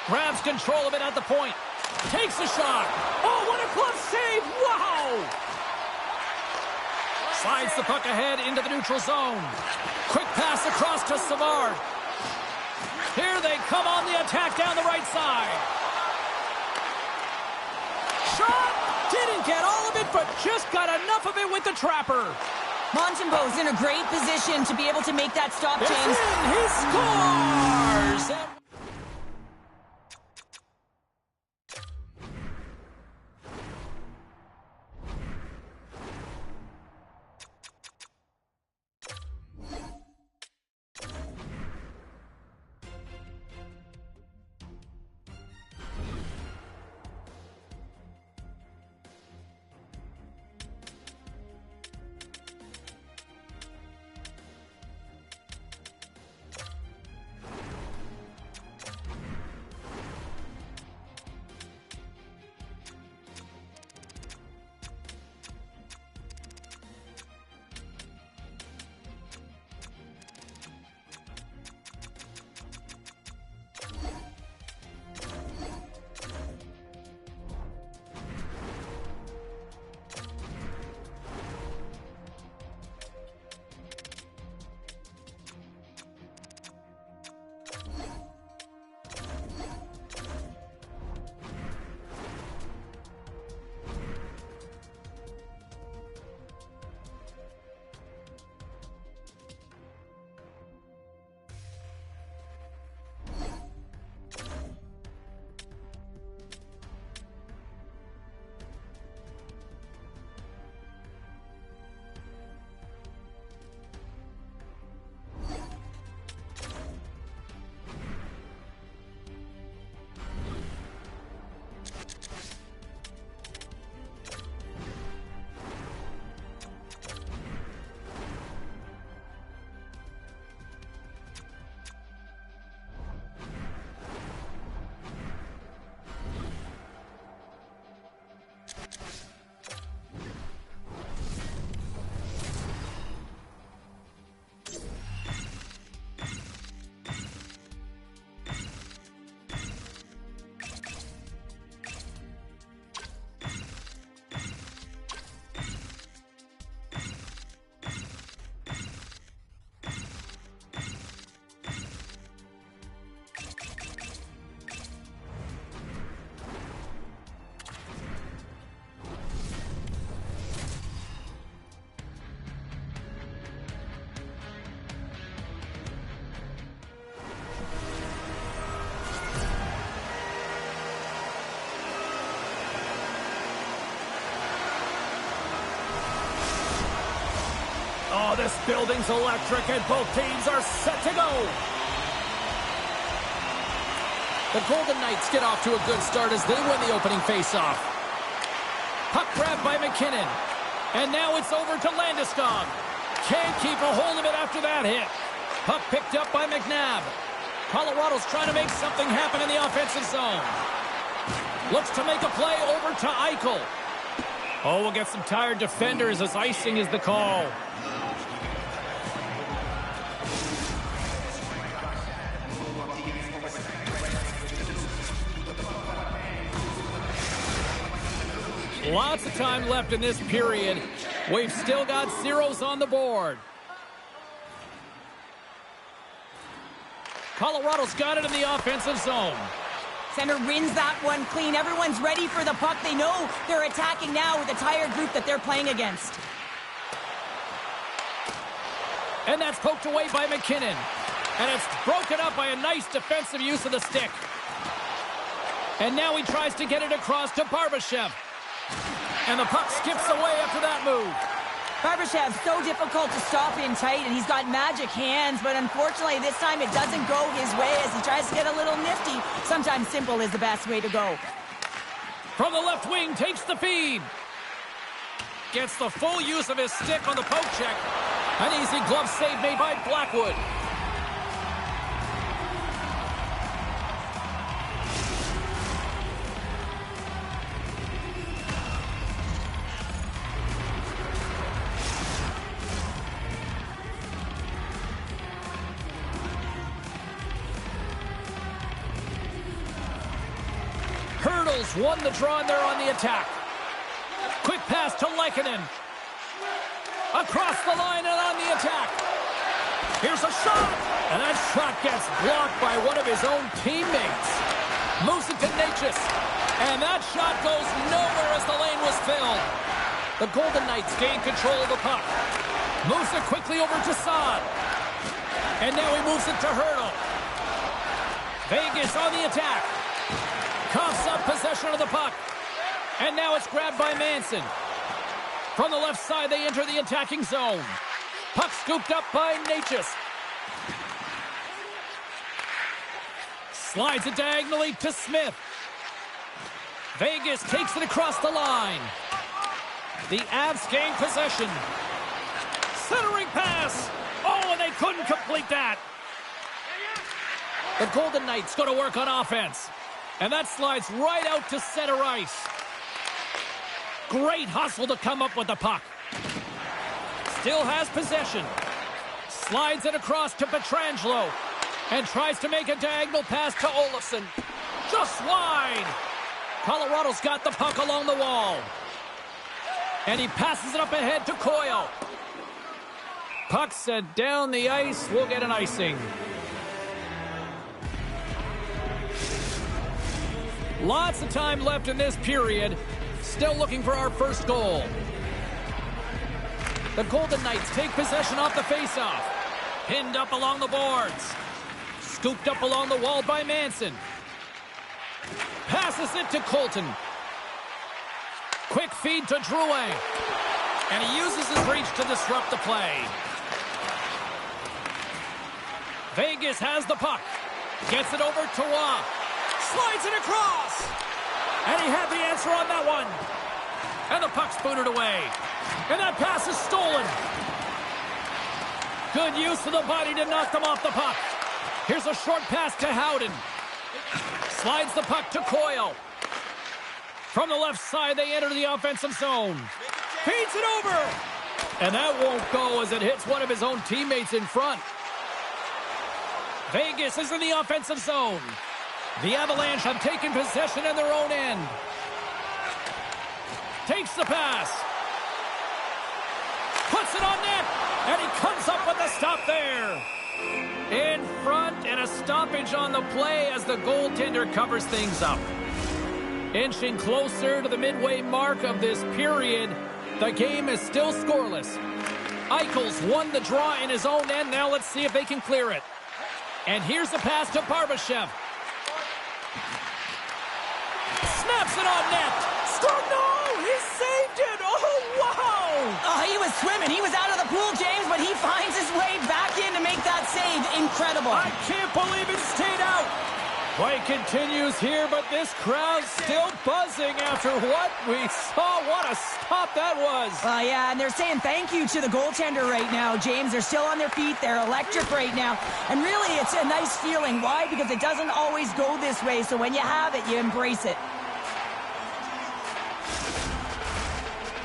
Grabs control of it at the point. Takes a shot. Oh, what a glove save. Wow. Slides the puck ahead into the neutral zone. Quick pass across to Savard. Here they come on the attack down the right side. Shot. Didn't get all of it, but just got enough of it with the trapper. Montembeaux's in a great position to be able to make that stop, James. He scores! Oh, this building's electric, and both teams are set to go. The Golden Knights get off to a good start as they win the opening faceoff. Puck grabbed by McKinnon. And now it's over to Landeskog. Can't keep a hold of it after that hit. Puck picked up by McNabb. Colorado's trying to make something happen in the offensive zone. Looks to make a play over to Eichel. Oh, we'll get some tired defenders as icing is the call. Lots of time left in this period. We've still got zeros on the board. Colorado's got it in the offensive zone. Center wins that one clean. Everyone's ready for the puck. They know they're attacking now with a tired group that they're playing against. And that's poked away by McKinnon. And it's broken up by a nice defensive use of the stick. And now he tries to get it across to Barbashev. And the puck skips away after that move. Barbashev's so difficult to stop in tight, and he's got magic hands, but unfortunately this time it doesn't go his way as he tries to get a little nifty. Sometimes simple is the best way to go. From the left wing, takes the feed. Gets the full use of his stick on the poke check. An easy glove save made by Blackwood. Hurdles won the draw, and they're on the attack. Quick pass to Lehkonen. Across the line and on the attack. Here's a shot. And that shot gets blocked by one of his own teammates. Moves it to Natchez. And that shot goes nowhere as the lane was filled. The Golden Knights gain control of the puck. Moves it quickly over to Saad. And now he moves it to Hurdle. Vegas on the attack. Coughs up possession of the puck. And now it's grabbed by Manson. From the left side, they enter the attacking zone. Puck scooped up by Natchez. Slides it diagonally to Smith. Vegas takes it across the line. The Avs gain possession. Centering pass. Oh, and they couldn't complete that. The Golden Knights go to work on offense. And that slides right out to center ice. Great hustle to come up with the puck. Still has possession. Slides it across to Pietrangelo. And tries to make a diagonal pass to Olofsson. Just wide. Colorado's got the puck along the wall. And he passes it up ahead to Coyle. Puck sent down the ice. We'll get an icing. Lots of time left in this period. Still looking for our first goal. The Golden Knights take possession off the faceoff. Pinned up along the boards. Scooped up along the wall by Manson. Passes it to Colton. Quick feed to Drouin. And he uses his reach to disrupt the play. Vegas has the puck. Gets it over to Waugh. Slides it across. And he had the answer on that one. And the puck's booted away. And that pass is stolen. Good use of the body to knock them off the puck. Here's a short pass to Howden. Slides the puck to Coyle. From the left side, they enter the offensive zone. Feeds it over. And that won't go as it hits one of his own teammates in front. Vegas is in the offensive zone. The Avalanche have taken possession in their own end. Takes the pass. Puts it on net. And he comes up with a stop there. In front, and a stoppage on the play as the goaltender covers things up. Inching closer to the midway mark of this period, the game is still scoreless. Eichel's won the draw in his own end. Now let's see if they can clear it. And here's the pass to Barbashev. Snaps it on net. Score! No! He saved it! Oh, wow! Oh, he was swimming. He was out of the pool, James, but he finds his way back in to make that save. Incredible. I can't believe it stayed out. Play continues here, but this crowd's still buzzing after what we saw. What a stop that was. Yeah, and they're saying thank you to the goaltender right now, James. They're still on their feet. They're electric right now. And really, it's a nice feeling. Why? Because it doesn't always go this way. So when you have it, you embrace it.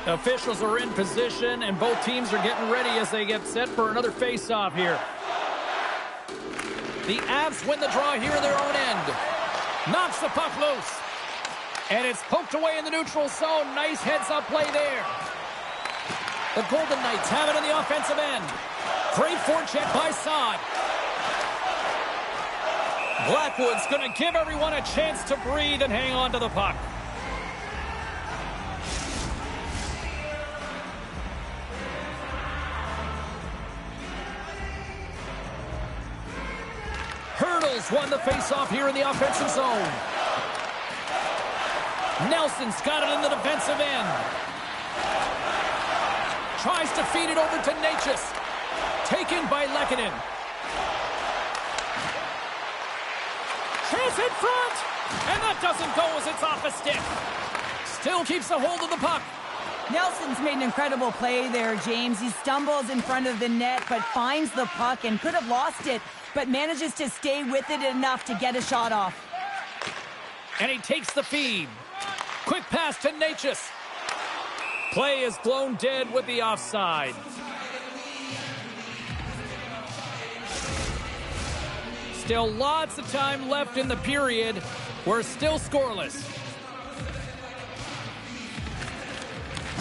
Officials are in position, and both teams are getting ready as they get set for another face-off here. The Avs win the draw here in their own end. Knocks the puck loose. And it's poked away in the neutral zone. Nice heads-up play there. The Golden Knights have it in the offensive end. Great forecheck by Saad. Blackwood's going to give everyone a chance to breathe and hang on to the puck. Hurdles won the faceoff here in the offensive zone. Nelson's got it in the defensive end. Tries to feed it over to Natchez. Taken by Lehkonen. Chance in front! And that doesn't go as it's off a stick. Still keeps a hold of the puck. Nelson's made an incredible play there, James. He stumbles in front of the net, but finds the puck and could have lost it, but manages to stay with it enough to get a shot off. And he takes the feed. Quick pass to Natchez. Play is blown dead with the offside. Still lots of time left in the period. We're still scoreless.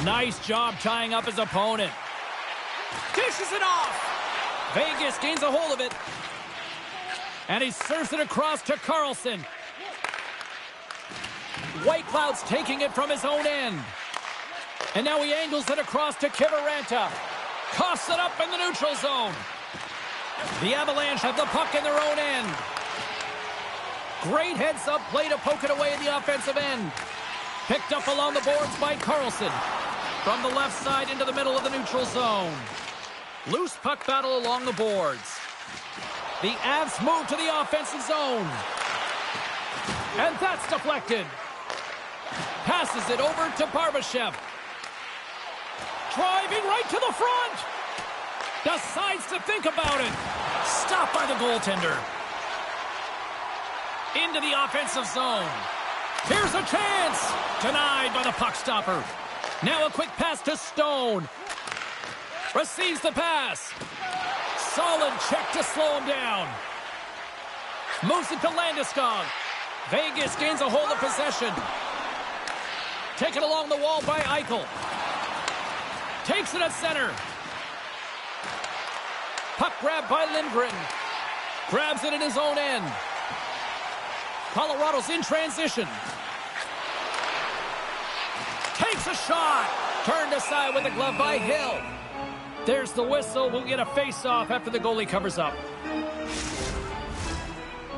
Nice job tying up his opponent. Dishes it off. Vegas gains a hold of it. And he serves it across to Carlson. Whitecloud's taking it from his own end. And now he angles it across to Kiviranta. Coughs it up in the neutral zone. The Avalanche have the puck in their own end. Great heads-up play to poke it away in the offensive end. Picked up along the boards by Carlson. From the left side into the middle of the neutral zone. Loose puck battle along the boards. The Avs move to the offensive zone. And that's deflected. Passes it over to Barbashev. Driving right to the front. Decides to think about it. Stopped by the goaltender. Into the offensive zone. Here's a chance. Denied by the puck stopper. Now a quick pass to Stone. Receives the pass. Solid check to slow him down. Moves it to Landeskog. Vegas gains a hold of possession. Taken along the wall by Eichel. Takes it at center. Puck grab by Lindgren. Grabs it in his own end. Colorado's in transition. Takes a shot. Turned aside with a glove by Hill. There's the whistle. We'll get a face-off after the goalie covers up.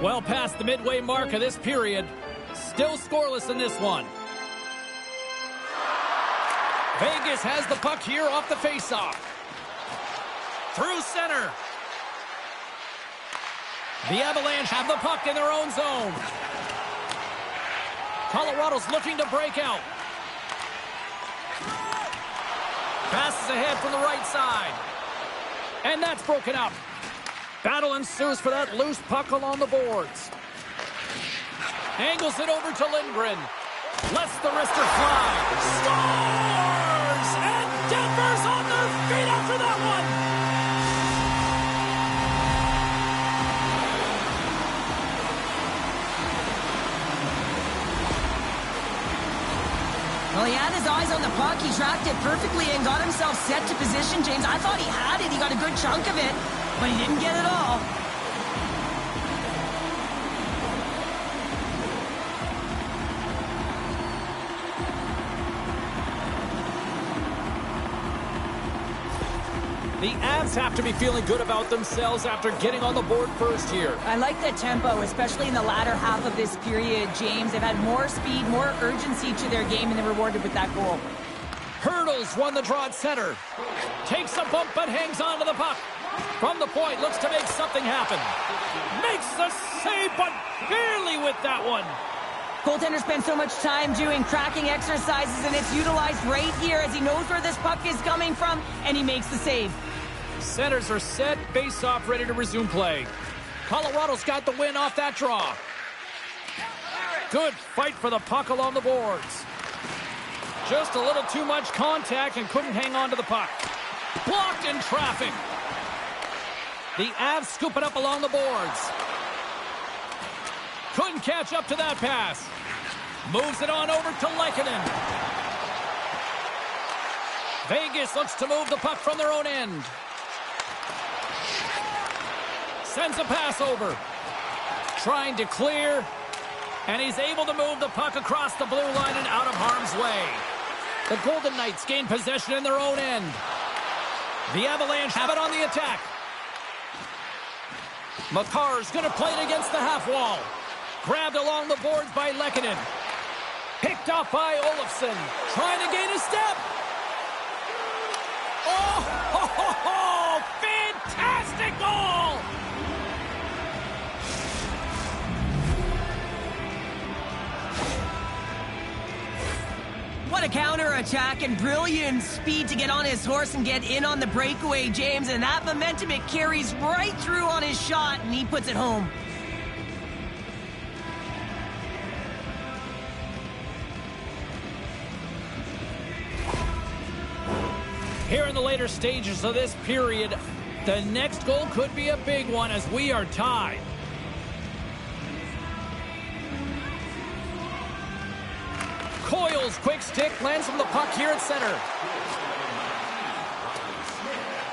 Well past the midway mark of this period. Still scoreless in this one. Vegas has the puck here off the face-off. Through center. The Avalanche have the puck in their own zone. Colorado's looking to break out. Passes ahead from the right side. And that's broken up. Battle ensues for that loose puck along the boards. Angles it over to Lindgren. Lets the wrister fly. Scores! And Denver's on their feet after that one. Well, he had his eyes on the puck. He tracked it perfectly and got himself set to position, James. I thought he had it. He got a good chunk of it, but he didn't get it all. The Avs have to be feeling good about themselves after getting on the board first here. I like the tempo, especially in the latter half of this period, James. They've had more speed, more urgency to their game, and they're rewarded with that goal. Hurdles won the draw at center. Takes a bump but hangs on to the puck. From the point, looks to make something happen. Makes the save, but barely with that one. Goaltender spends so much time doing tracking exercises, and it's utilized right here as he knows where this puck is coming from, and he makes the save. Centers are set, face-off, ready to resume play. Colorado's got the win off that draw. Good fight for the puck along the boards. Just a little too much contact and couldn't hang on to the puck. Blocked in traffic. The Avs scoop it up along the boards. Couldn't catch up to that pass. Moves it on over to Lehkonen. Vegas looks to move the puck from their own end. Sends a pass over. Trying to clear. And he's able to move the puck across the blue line and out of harm's way. The Golden Knights gain possession in their own end. The Avalanche have it on the attack. Makar's going to play it against the half wall. Grabbed along the boards by Lehkonen. Picked up by Olofsson. Trying to gain a step. Oh, fantastic goal! What a counter-attack and brilliant speed to get on his horse and get in on the breakaway, James. And that momentum, it carries right through on his shot, and he puts it home. Here in the later stages of this period, the next goal could be a big one as we are tied. Coyle's quick stick lands from the puck here at center.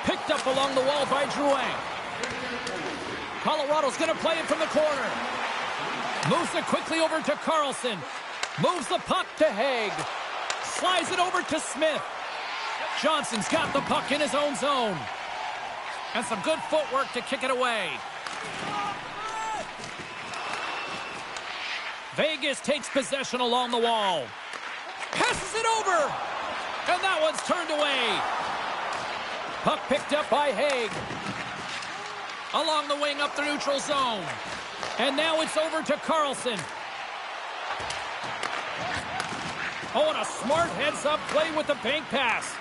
Picked up along the wall by Drouin. Colorado's going to play it from the corner. Moves it quickly over to Carlson. Moves the puck to Haig. Slides it over to Smith. Johnson's got the puck in his own zone. And some good footwork to kick it away. Vegas takes possession along the wall. Passes it over. And that one's turned away. Puck picked up by Haig. Along the wing up the neutral zone. And now it's over to Carlson. Oh, and a smart heads-up play with the bank pass.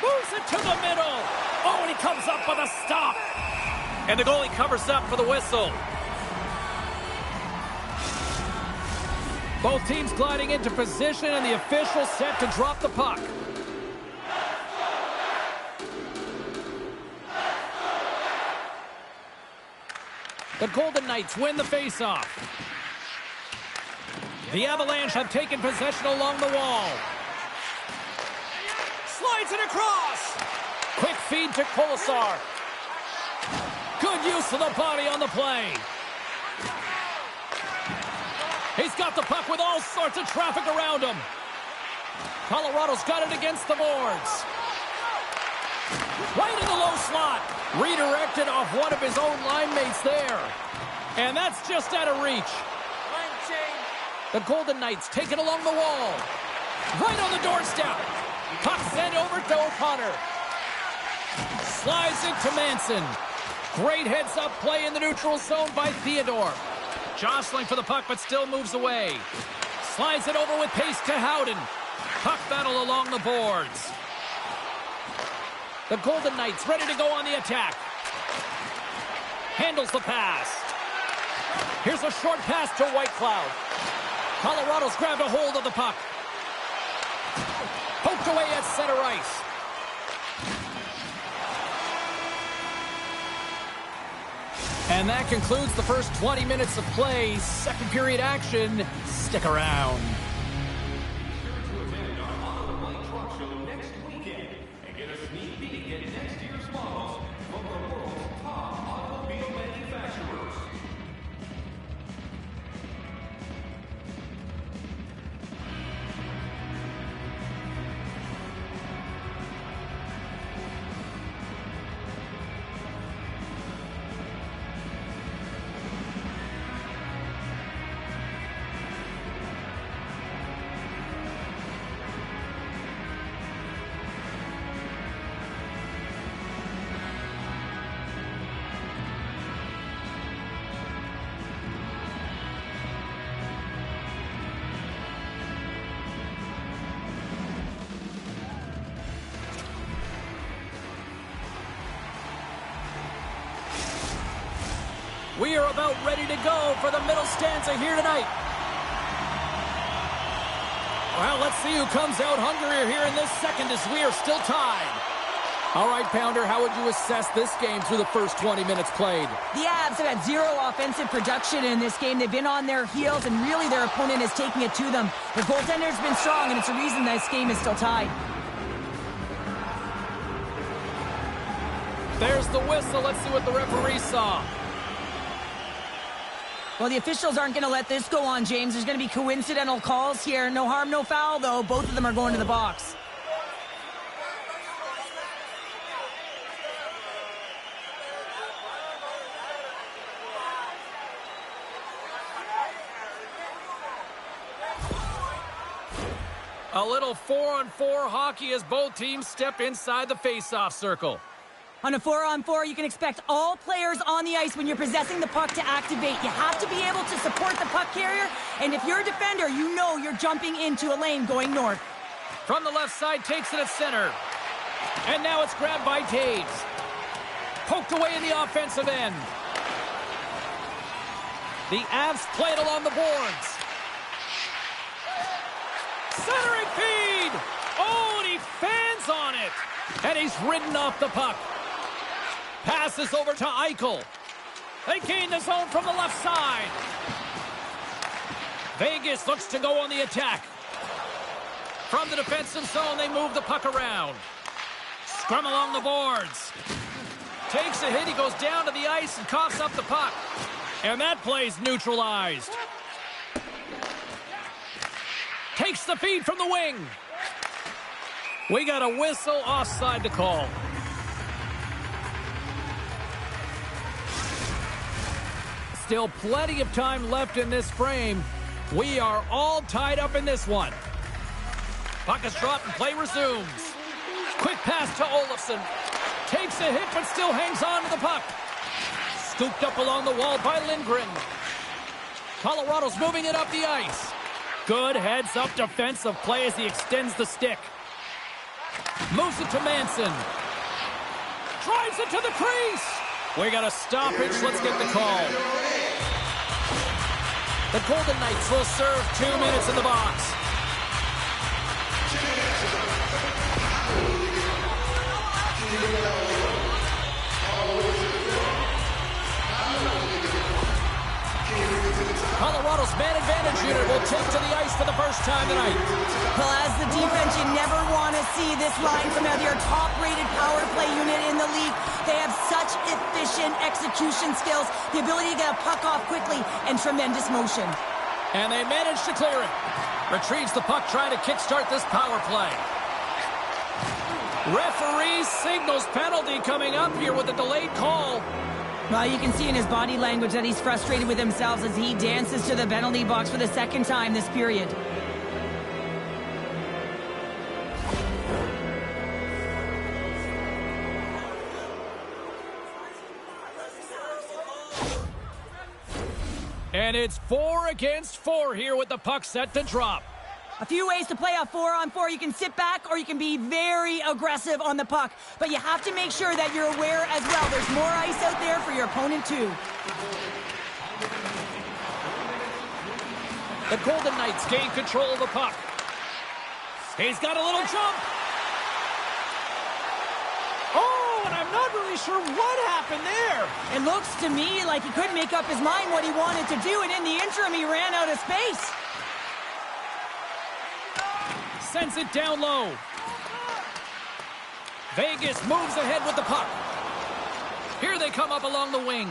Moves it to the middle. Oh, and he comes up with a stop. And the goalie covers up for the whistle. Both teams gliding into position, and the official set to drop the puck. The Golden Knights win the faceoff. The Avalanche have taken possession along the wall. Slides it across. Quick feed to Kolesar. Good use of the body on the play. He's got the puck with all sorts of traffic around him. Colorado's got it against the boards. Right in the low slot. Redirected off one of his own line mates there. And that's just out of reach. The Golden Knights take it along the wall. Right on the doorstep. Puck sent over to O'Connor. Slides it to Manson. Great heads-up play in the neutral zone by Theodore. Jostling for the puck, but still moves away. Slides it over with pace to Howden. Puck battle along the boards. The Golden Knights ready to go on the attack. Handles the pass. Here's a short pass to Whitecloud. Colorado's grabbed a hold of the puck. Poked away at center ice. And that concludes the first 20 minutes of play. Second period action. Stick around. We are about ready to go for the middle stanza here tonight. Well, let's see who comes out hungrier here in this second as we are still tied. All right, Pounder, how would you assess this game through the first 20 minutes played? The Avs have had zero offensive production in this game. They've been on their heels, and really their opponent is taking it to them. The goaltender's been strong, and it's a reason this game is still tied. There's the whistle. Let's see what the referee saw. Well, the officials aren't going to let this go on, James. There's going to be coincidental calls here. No harm, no foul, though. Both of them are going to the box. A little 4-on-4 hockey as both teams step inside the face-off circle. On a 4-on-4, you can expect all players on the ice when you're possessing the puck to activate. You have to be able to support the puck carrier, and if you're a defender, you know you're jumping into a lane going north. From the left side, takes it at center. And now it's grabbed by Taves. Poked away in the offensive end. The Avs play it along the boards. Centering feed! Oh, and he fans on it! And he's ridden off the puck. Passes over to Eichel. They gain the zone from the left side. Vegas looks to go on the attack. From the defensive zone, they move the puck around. Scrum along the boards. Takes a hit, he goes down to the ice and coughs up the puck. And that play's neutralized. Takes the feed from the wing. We got a whistle offside to call. Still plenty of time left in this frame. We are all tied up in this one. Puck is dropped and play resumes. Quick pass to Olofsson. Takes a hit but still hangs on to the puck. Scooped up along the wall by Lindgren. Colorado's moving it up the ice. Good heads-up defensive play as he extends the stick. Moves it to Manson. Drives it to the crease. We got a stoppage. Let's get the call. The Golden Knights will serve 2 minutes in the box. Colorado's man advantage unit will take to the ice for the first time tonight. Well, as the defense, you never want to see this line come out of your top-rated power play unit in the league. They have such efficient execution skills, the ability to get a puck off quickly, and tremendous motion. And they manage to clear it. Retrieves the puck, trying to kickstart this power play. Referee signals penalty coming up here with a delayed call. Well, you can see in his body language that he's frustrated with himself as he dances to the penalty box for the second time this period. And it's 4 against 4 here with the puck set to drop. A few ways to play a 4-on-4. You can sit back or you can be very aggressive on the puck. But you have to make sure that you're aware as well. There's more ice out there for your opponent too. The Golden Knights gain control of the puck. He's got a little jump. Oh, and I'm not really sure what happened there. It looks to me like he couldn't make up his mind what he wanted to do, and in the interim, he ran out of space. Sends it down low. Vegas moves ahead with the puck. Here they come up along the wing.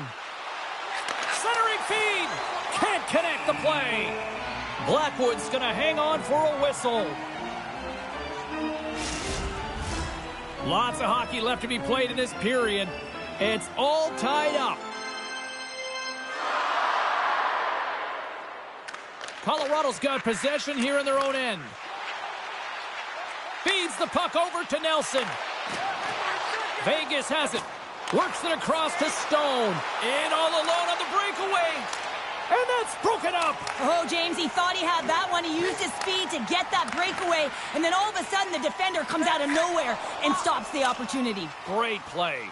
Centering feed. Can't connect the play. Blackwood's going to hang on for a whistle. Lots of hockey left to be played in this period. It's all tied up. Colorado's got possession here in their own end. Feeds the puck over to Nelson. Vegas has it. Works it across to Stone. In all alone on the breakaway. And that's broken up. Oh, James, he thought he had that one. He used his speed to get that breakaway. And then all of a sudden, the defender comes out of nowhere and stops the opportunity. Great play.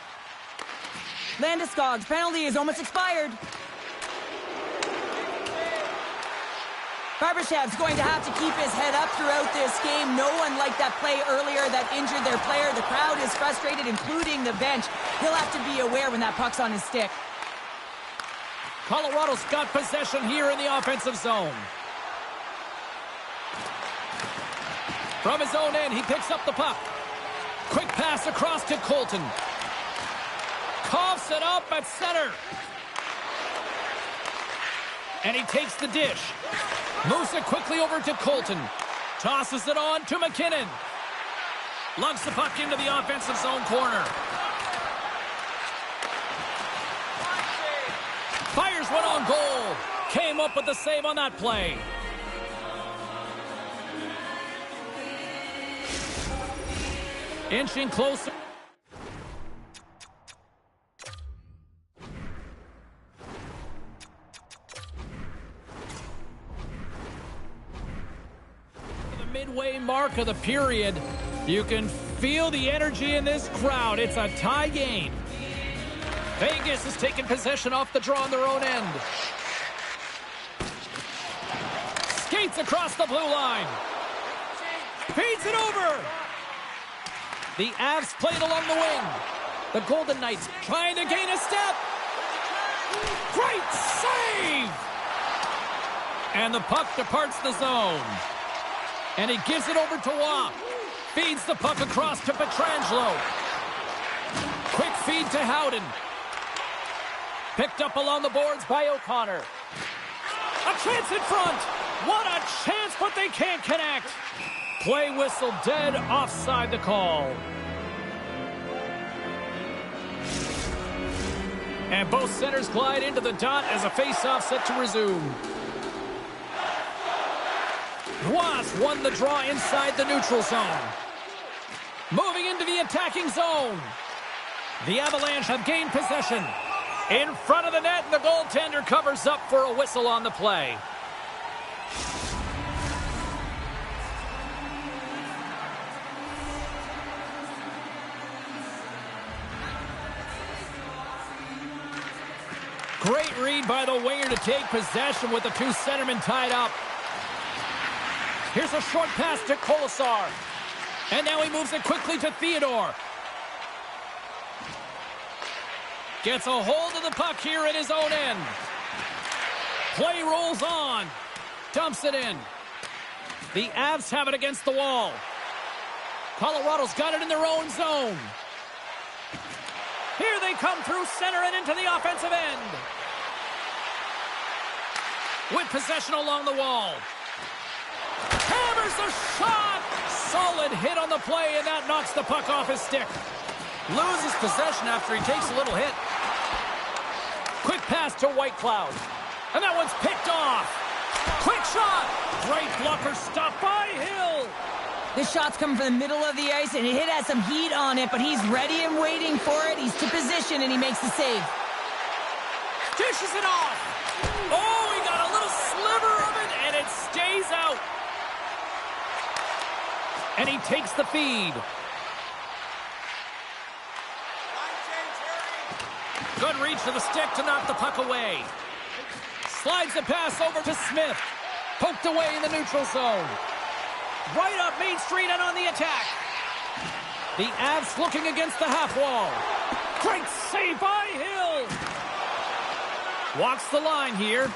Landeskog's penalty is almost expired. Barbashev's going to have to keep his head up throughout this game. No one liked that play earlier that injured their player. The crowd is frustrated, including the bench. He'll have to be aware when that puck's on his stick. Colorado's got possession here in the offensive zone. From his own end, he picks up the puck. Quick pass across to Colton. Coughs it up at center. And he takes the dish. Moves it quickly over to Colton. Tosses it on to McKinnon. Lugs the puck into the offensive zone corner. Fires one on goal. Came up with the save on that play. Inching closer. The midway mark of the period. You can feel the energy in this crowd. It's a tie game. Vegas has taken possession off the draw on their own end. Skates across the blue line. Feeds it over. The Avs played along the wing. The Golden Knights trying to gain a step. Great save! And the puck departs the zone. And he gives it over to Waugh. Feeds the puck across to Pietrangelo. Quick feed to Howden. Picked up along the boards by O'Connor. A chance in front. What a chance, but they can't connect. Play whistle dead, offside the call. And both centers glide into the dot as a face-off set to resume. Wasp won the draw inside the neutral zone. Moving into the attacking zone. The Avalanche have gained possession. In front of the net, and the goaltender covers up for a whistle on the play. Great read by the winger to take possession with the two centermen tied up. Here's a short pass to Kolesar. And now he moves it quickly to Theodore. Gets a hold of the puck here at his own end. Play rolls on. Dumps it in. The Avs have it against the wall. Colorado's got it in their own zone. Here they come through center and into the offensive end. With possession along the wall. Hammers a shot. Solid hit on the play, and that knocks the puck off his stick. Loses possession after he takes a little hit. Quick pass to White Cloud. And that one's picked off. Quick shot. Great blocker stop by Hill. This shot's coming from the middle of the ice, and it has some heat on it, but he's ready and waiting for it. He's to position, and he makes the save. Dishes it off. Oh, he got a little sliver of it, and it stays out. And he takes the feed. Good reach to the stick to knock the puck away. Slides the pass over to Smith. Poked away in the neutral zone. Right up Main Street and on the attack. The Avs looking against the half wall. Great save by Hill. Walks the line here.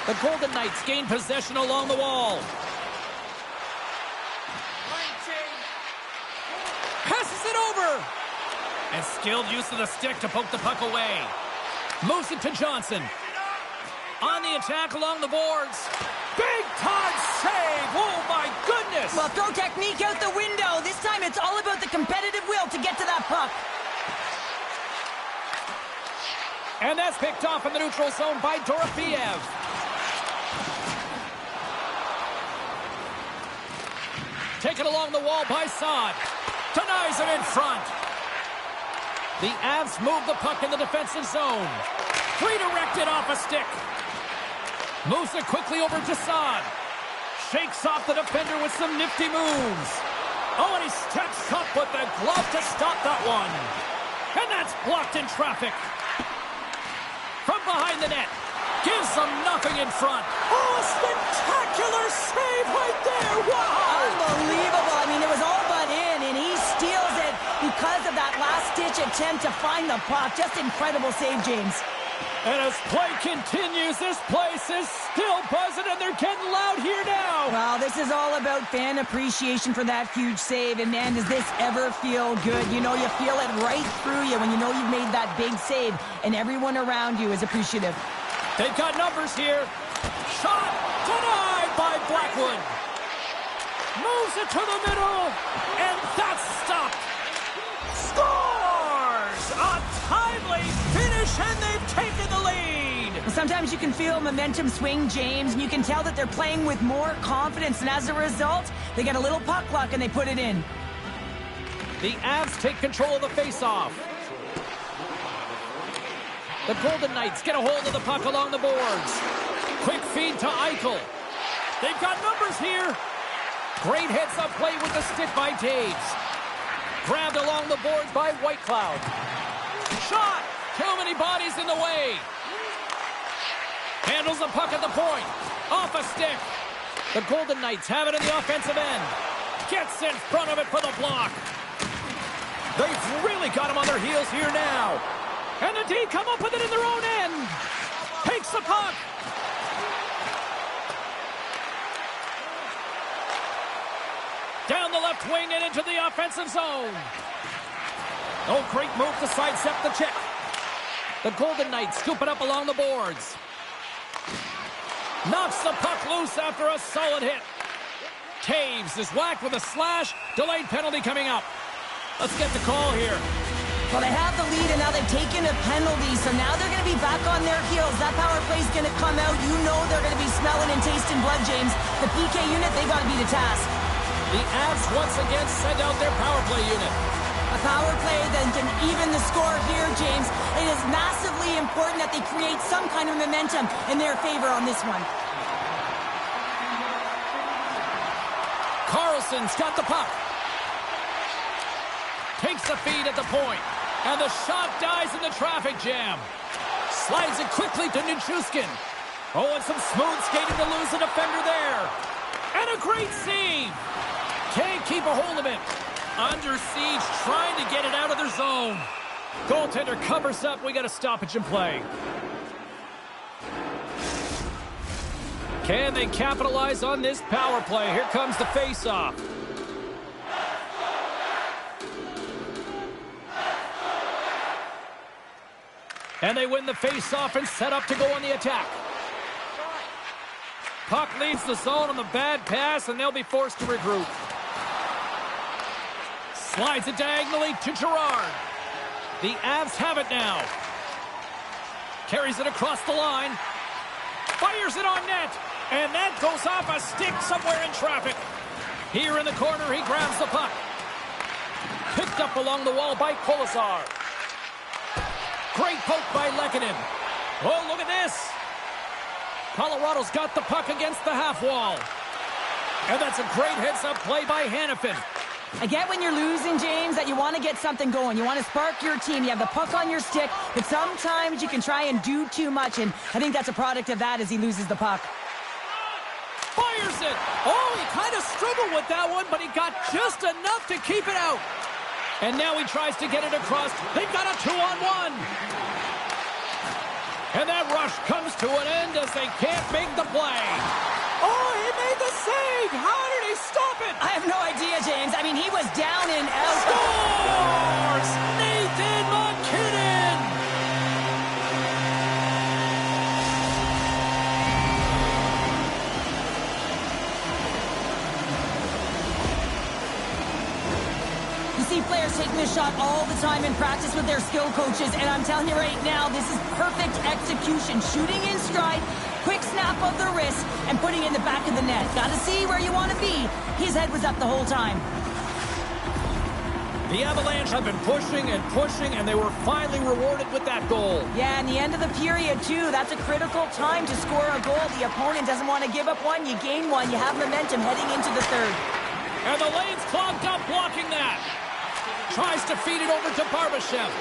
The Golden Knights gain possession along the wall. Passes it over. And skilled use of the stick to poke the puck away. Moves it to Johnson. On the attack along the boards. Big time save. Oh, my goodness. Well, throw technique out the window. This time it's all about the competitive will to get to that puck. And that's picked off in the neutral zone by Dorofeev. Taken along the wall by Saad. Denies him in front. The Avs move the puck in the defensive zone. Redirected off a stick. Moves it quickly over to Saad. Shakes off the defender with some nifty moves. Oh, and he steps up with the glove to stop that one. And that's blocked in traffic. From behind the net. Gives them nothing in front. Oh, a spectacular save right there. Wow. Unbelievable. I mean, it was all but in, and he steals it because of that last-ditch attempt to find the puck. Just incredible save, James. And as play continues, this place is still buzzing, and they're getting loud here now. Well, this is all about fan appreciation for that huge save. And, man, does this ever feel good? You know, you feel it right through you when you know you've made that big save, and everyone around you is appreciative. They've got numbers here. Shot denied by Blackwood. Moves it to the middle, and that's stopped. Scores! A timely finish, and they've taken the lead. Sometimes you can feel momentum swing, James, and you can tell that they're playing with more confidence, and as a result, They get a little puck luck and they put it in. The Avs take control of the faceoff. The Golden Knights get a hold of the puck along the boards. Quick feed to Eichel. They've got numbers here. Great heads-up play with the stick by Taves. Grabbed along the boards by Whitecloud. Shot! Too many bodies in the way. Handles the puck at the point. Off a stick. The Golden Knights have it in the offensive end. Gets in front of it for the block. They've really got him on their heels here now. And the D come up with it in their own end. Takes the puck. Down the left wing and into the offensive zone. Oh, great move to sidestep the check. The Golden Knights scoop it up along the boards. Knocks the puck loose after a solid hit. Taves is whacked with a slash. Delayed penalty coming up. Let's get the call here. Well, they have the lead, and now they've taken a penalty, so now they're going to be back on their heels. That power play is going to come out. You know they're going to be smelling and tasting blood, James. The PK unit, they got to be the task. The Avs once again send out their power play unit. A power play that can even the score here, James. It is massively important that they create some kind of momentum in their favor on this one. Carlson's got the puck. Takes the feed at the point. And the shot dies in the traffic jam. Slides it quickly to Nichushkin. Oh, and some smooth skating to lose the defender there. And a great save. Can't keep a hold of it. Under siege, trying to get it out of their zone. Goaltender covers up. We got a stoppage in play. Can they capitalize on this power play? Here comes the face-off. And they win the face-off and set up to go on the attack. Puck leaves the zone on the bad pass, and they'll be forced to regroup. Slides it diagonally to Girard. The Avs have it now. Carries it across the line. Fires it on net. And that goes off a stick somewhere in traffic. Here in the corner, he grabs the puck. Picked up along the wall by Kolesar. Great poke by Lehkonen. Oh, look at this. Colorado's got the puck against the half wall. And that's a great heads-up play by Hanifin. I get when you're losing, James, that you want to get something going. You want to spark your team. You have the puck on your stick, but sometimes you can try and do too much, and I think that's a product of that as he loses the puck. Fires it. Oh, he kind of struggled with that one, but he got just enough to keep it out. And now he tries to get it across. They've got a 2-on-1. And that rush comes to an end as they can't make the play. Oh, he made the save. How did he stop it? I have no idea, James. I mean, he was down and out. Scores! Nathan MacKinnon! You see players taking this shot all the time in practice with their skill coaches, and I'm telling you right now, this is perfect execution. Shooting in stride, quick snap of the wrist, and putting it in the back of the net. Got to see where you want to be. His head was up the whole time. The Avalanche have been pushing and pushing, and they were finally rewarded with that goal. Yeah, and the end of the period, too. That's a critical time to score a goal. The opponent doesn't want to give up one. You gain one. You have momentum heading into the third. And the lane's clogged up blocking that. Tries to feed it over to Barbashev.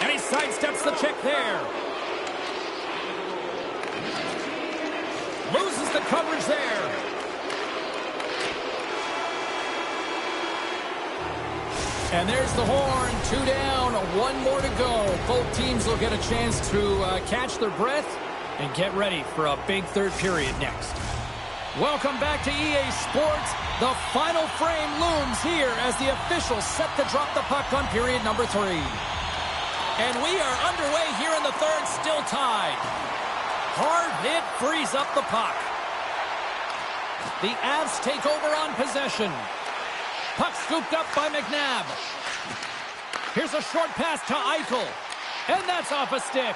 And he sidesteps the check there. Loses the coverage there. And there's the horn. 2 down, 1 more to go. Both teams will get a chance to catch their breath and get ready for a big third period next. Welcome back to EA Sports. The final frame looms here as the officials set to drop the puck on period number 3. And we are underway here in the third, still tied. Hard hit frees up the puck. The Avs take over on possession. Puck scooped up by McNabb. Here's a short pass to Eichel. And that's off a stick.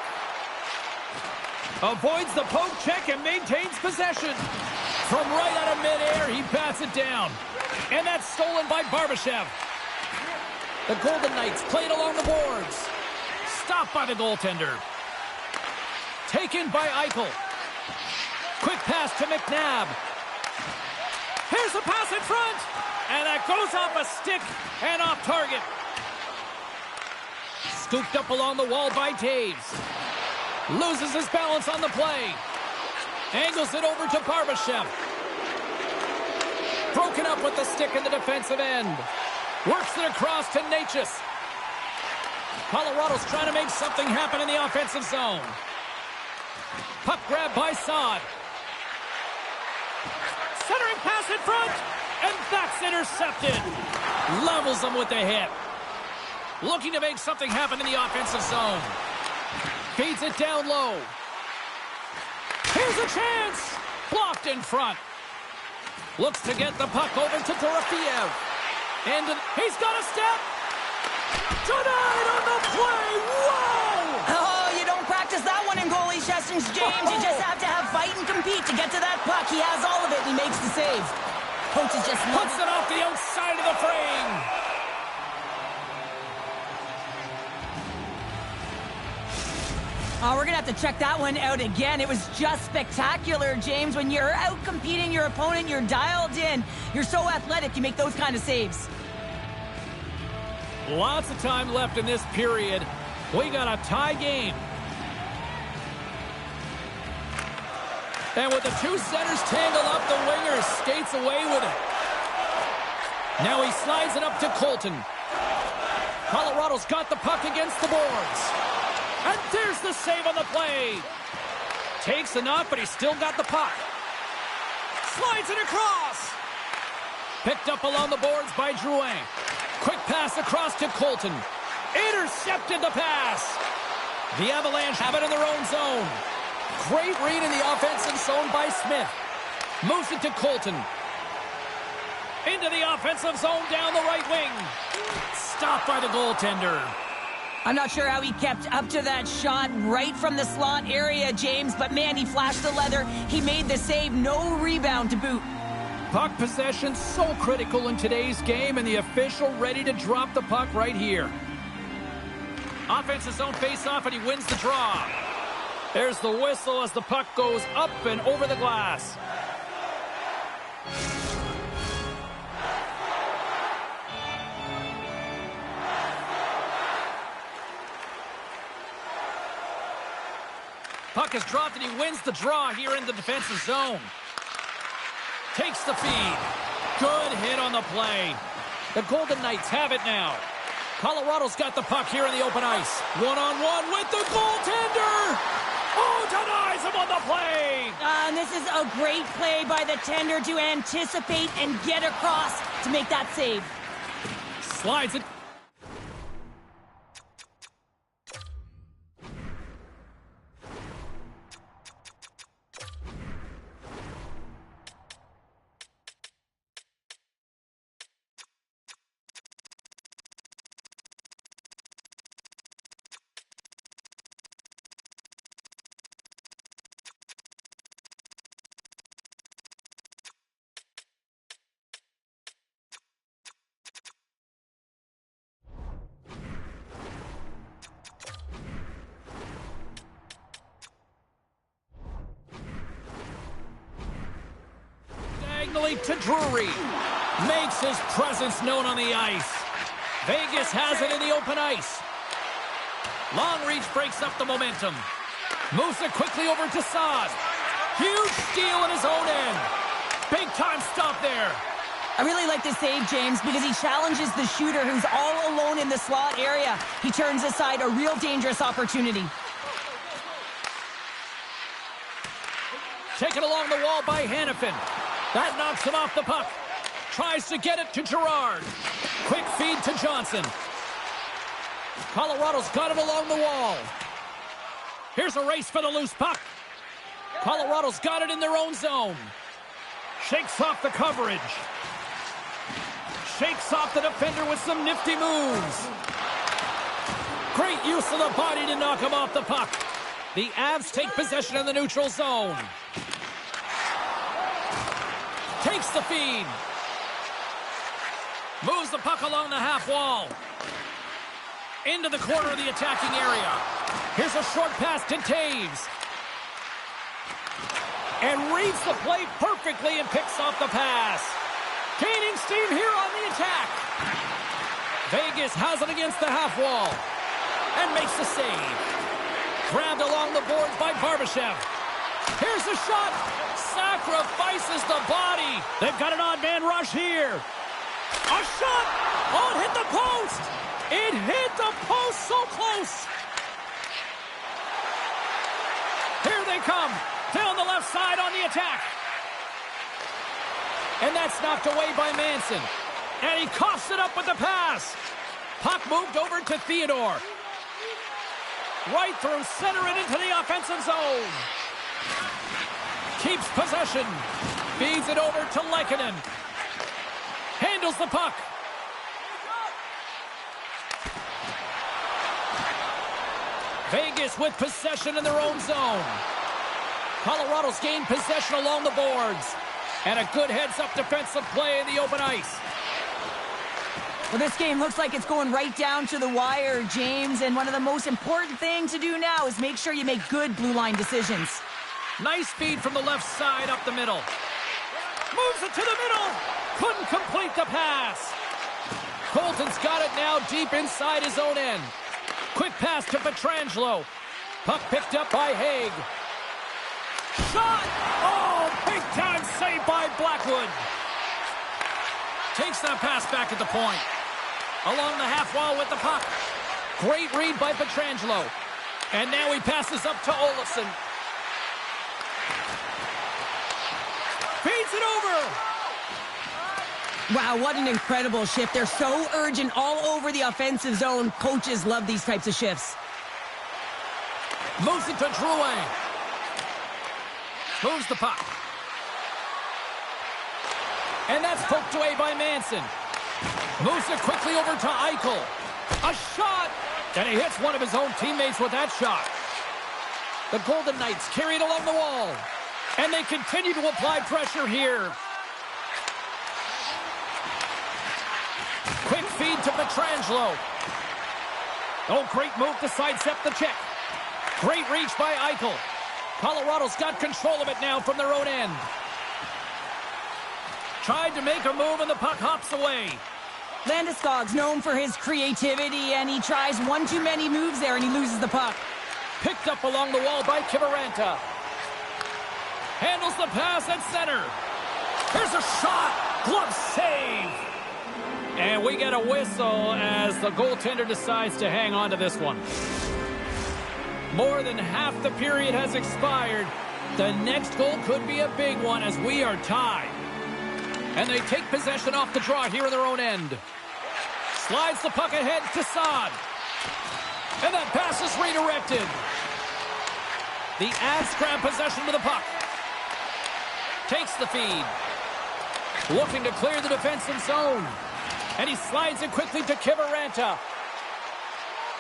Avoids the poke check and maintains possession. From right out of midair, he bats it down. And that's stolen by Barbashev. The Golden Knights played along the boards. Stopped by the goaltender. Taken by Eichel. Quick pass to McNabb. Here's the pass in front. And that goes off a stick and off target. Scooped up along the wall by Taves. Loses his balance on the play. Angles it over to Barbashev. Broken up with the stick in the defensive end. Works it across to Natchez. Colorado's trying to make something happen in the offensive zone. Puck grab by Saad. Centering pass in front. And that's intercepted. Levels them with the hit. Looking to make something happen in the offensive zone. Feeds it down low. Here's a chance. Blocked in front. Looks to get the puck over to Dorofeev. And he's got a step. Tonight on the play. Whoa! Oh, you don't practice that one in goalie sessions, James. You just have to have fight and compete to get to that puck. He has all of it, and he makes the save. Coach is just puts it off the outside of the frame. Oh, we're going to have to check that one out again. It was just spectacular, James. When you're out competing your opponent, you're dialed in. You're so athletic, you make those kind of saves. Lots of time left in this period. We got a tie game. And with the two centers tangled up, the winger skates away with it. Now he slides it up to Colton. Colorado's got the puck against the boards. And there's the save on the play. Takes the knock, but he's still got the puck. Slides it across. Picked up along the boards by Drouin. Quick pass across to Colton. Intercepted the pass. The Avalanche have it in their own zone. Great read in the offensive zone by Smith. Moves it to Colton. Into the offensive zone down the right wing. Stopped by the goaltender. I'm not sure how he kept up to that shot right from the slot area, James, but man, he flashed the leather. He made the save, no rebound to boot. Puck possession so critical in today's game, and the official ready to drop the puck right here. Offensive zone face-off, and he wins the draw. There's the whistle as the puck goes up and over the glass. Puck is dropped, and he wins the draw here in the defensive zone. Takes the feed. Good hit on the play. The Golden Knights have it now. Colorado's got the puck here in the open ice. One-on-one with the goaltender. Oh, denies him on the play. And this is a great play by the tender to anticipate and get across to make that save. Slides it. To Drury. Makes his presence known on the ice. Vegas has it in the open ice. Long reach breaks up the momentum. Moves it quickly over to Saad. Huge steal in his own end. Big time stop there. I really like this save, James, because he challenges the shooter who's all alone in the slot area. He turns aside a real dangerous opportunity. Taken along the wall by Hannafin. That knocks him off the puck. Tries to get it to Gerard. Quick feed to Johnson. Colorado's got it along the wall. Here's a race for the loose puck. Colorado's got it in their own zone. Shakes off the coverage. Shakes off the defender with some nifty moves. Great use of the body to knock him off the puck. The Avs take possession in the neutral zone. Takes the feed. Moves the puck along the half wall. Into the corner of the attacking area. Here's a short pass to Taves. And reads the play perfectly and picks off the pass. Gaining steam here on the attack. Vegas has it against the half wall. And makes the save. Grabbed along the boards by Barbashev. Here's the shot. Sacrifices the body. They've got an odd man rush here. A shot. Oh, it hit the post. It hit the post so close. Here they come. Down the left side on the attack. And that's knocked away by Manson. And he coughs it up with the pass. Puck moved over to Theodore. Right through center and into the offensive zone. Keeps possession. Feeds it over to Lehkonen. Handles the puck. Vegas with possession in their own zone. Colorado's gained possession along the boards. And a good heads-up defensive play in the open ice. Well, this game looks like it's going right down to the wire, James. And one of the most important things to do now is make sure you make good blue line decisions. Nice feed from the left side up the middle. Moves it to the middle. Couldn't complete the pass. Colton's got it now deep inside his own end. Quick pass to Pietrangelo. Puck picked up by Haig. Shot! Oh, big-time save by Blackwood. Takes that pass back at the point. Along the half wall with the puck. Great read by Pietrangelo. And now he passes up to Olofsson. Feeds it over. Wow, what an incredible shift. They're so urgent all over the offensive zone. Coaches love these types of shifts. Moves it to Drouin. Moves the puck. And that's poked away by Manson. Moves it quickly over to Eichel. A shot! And he hits one of his own teammates with that shot. The Golden Knights carry it along the wall. And they continue to apply pressure here. Quick feed to Pietrangelo. Oh, great move to sidestep the check. Great reach by Eichel. Colorado's got control of it now from their own end. Tried to make a move and the puck hops away. Landeskog's known for his creativity, and he tries one too many moves there, and he loses the puck. Picked up along the wall by Kiviranta. Handles the pass at center. Here's a shot. Glove save. And we get a whistle as the goaltender decides to hang on to this one. More than half the period has expired. The next goal could be a big one as we are tied. And they take possession off the draw here in their own end. Slides the puck ahead to Saad. And that pass is redirected. The Avs grab possession with the puck. Takes the feed. Looking to clear the defensive zone. And he slides it quickly to Kiviranta.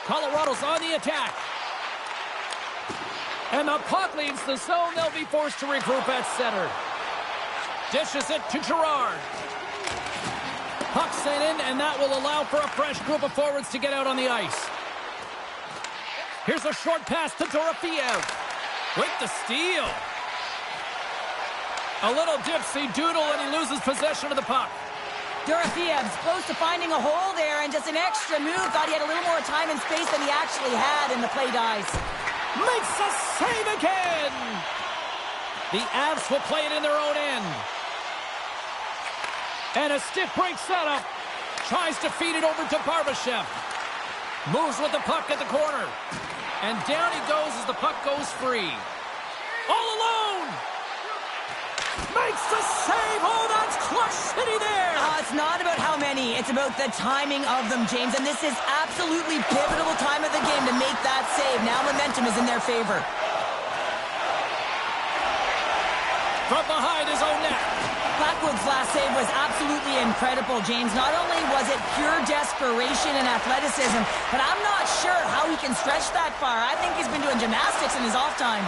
Colorado's on the attack. And the puck leaves the zone. They'll be forced to regroup at center. Dishes it to Girard. Puck sent in, and that will allow for a fresh group of forwards to get out on the ice. Here's a short pass to Dorofeev. With the steal. A little dipsy doodle, and he loses possession of the puck. Dorofeev's close to finding a hole there, and just an extra move. Thought he had a little more time and space than he actually had, and the play dies. Makes a save again! The Avs will play it in their own end. And a stiff break setup. Tries to feed it over to Barbashev. Moves with the puck at the corner. And down he goes as the puck goes free. All alone! Makes the save! Oh, that's clutch city there! It's not about how many. It's about the timing of them, James. And this is absolutely pivotal time of the game to make that save. Now momentum is in their favor. From behind his own net. Blackwood's last save was absolutely incredible, James. Not only was it pure desperation and athleticism, but I'm not sure how he can stretch that far. I think he's been doing gymnastics in his off time.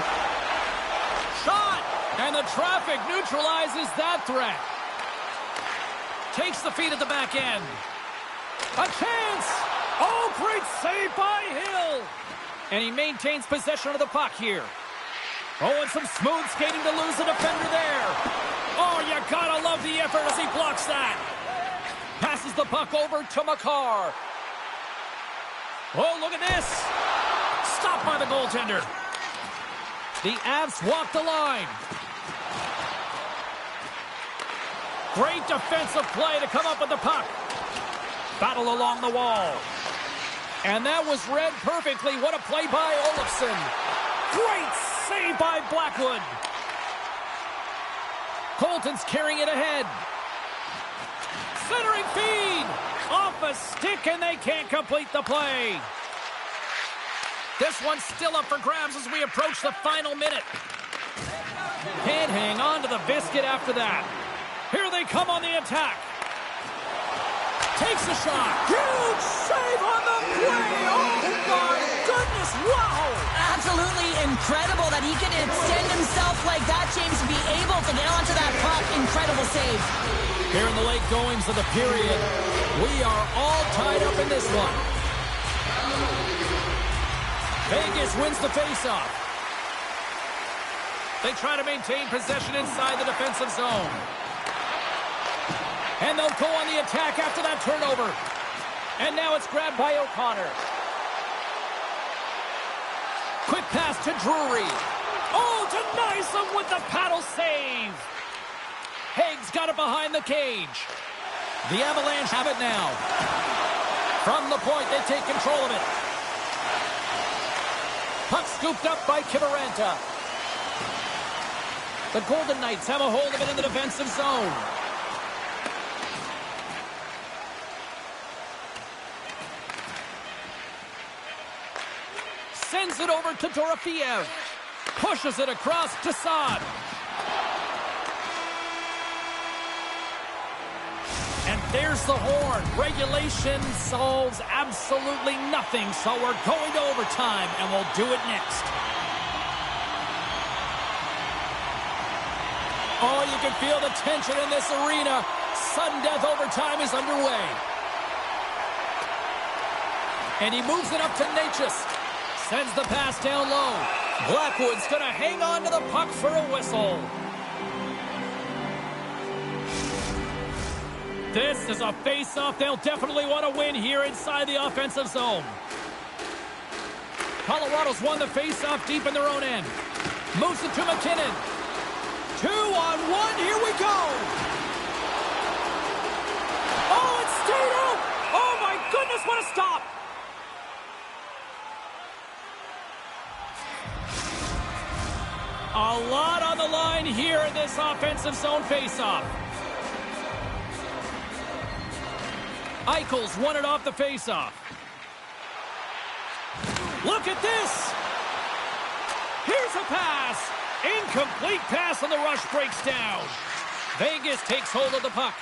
Shot! And the traffic neutralizes that threat. Takes the feed at the back end. A chance! Oh, great save by Hill! And he maintains possession of the puck here. Oh, and some smooth skating to lose the defender there. Oh, you gotta love the effort as he blocks that. Passes the puck over to Makar. Oh, look at this. Stopped by the goaltender. The Avs walk the line. Great defensive play to come up with the puck. Battle along the wall. And that was read perfectly. What a play by Olofsson. Great save by Blackwood. Colton's carrying it ahead. Centering feed. Off a stick, and they can't complete the play. This one's still up for grabs as we approach the final minute. Can't hang on to the biscuit after that. Here they come on the attack. Takes a shot. Huge save on the play. Oh, my goodness. Wow. Absolutely incredible that he can extend himself like that, James, to be able to get onto that puck. Incredible save. Here in the late goings of the period, we are all tied up in this one. Vegas wins the faceoff. They try to maintain possession inside the defensive zone. And they'll go on the attack after that turnover. And now it's grabbed by O'Connor. Quick pass to Drury. Oh, denies them with the paddle save. Haig's got it behind the cage. The Avalanche have it now. From the point, they take control of it. Puck scooped up by Kivaranta. The Golden Knights have a hold of it in the defensive zone. Sends it over to Dorofeev. Pushes it across to Saad. And there's the horn. Regulation solves absolutely nothing, so we're going to overtime, and we'll do it next. Oh, you can feel the tension in this arena. Sudden death overtime is underway. And he moves it up to Natchez. Sends the pass down low. Blackwood's going to hang on to the puck for a whistle. This is a face-off they'll definitely want to win here inside the offensive zone. Colorado's won the face-off deep in their own end. Moves it to McKinnon. 2-on-1, here we go. Oh, it stayed out. Oh, my goodness, what a stop. A lot on the line here in this offensive zone face-off. Eichel's won it off the face-off. Look at this. Here's a pass. Incomplete pass, and the rush breaks down. Vegas takes hold of the puck.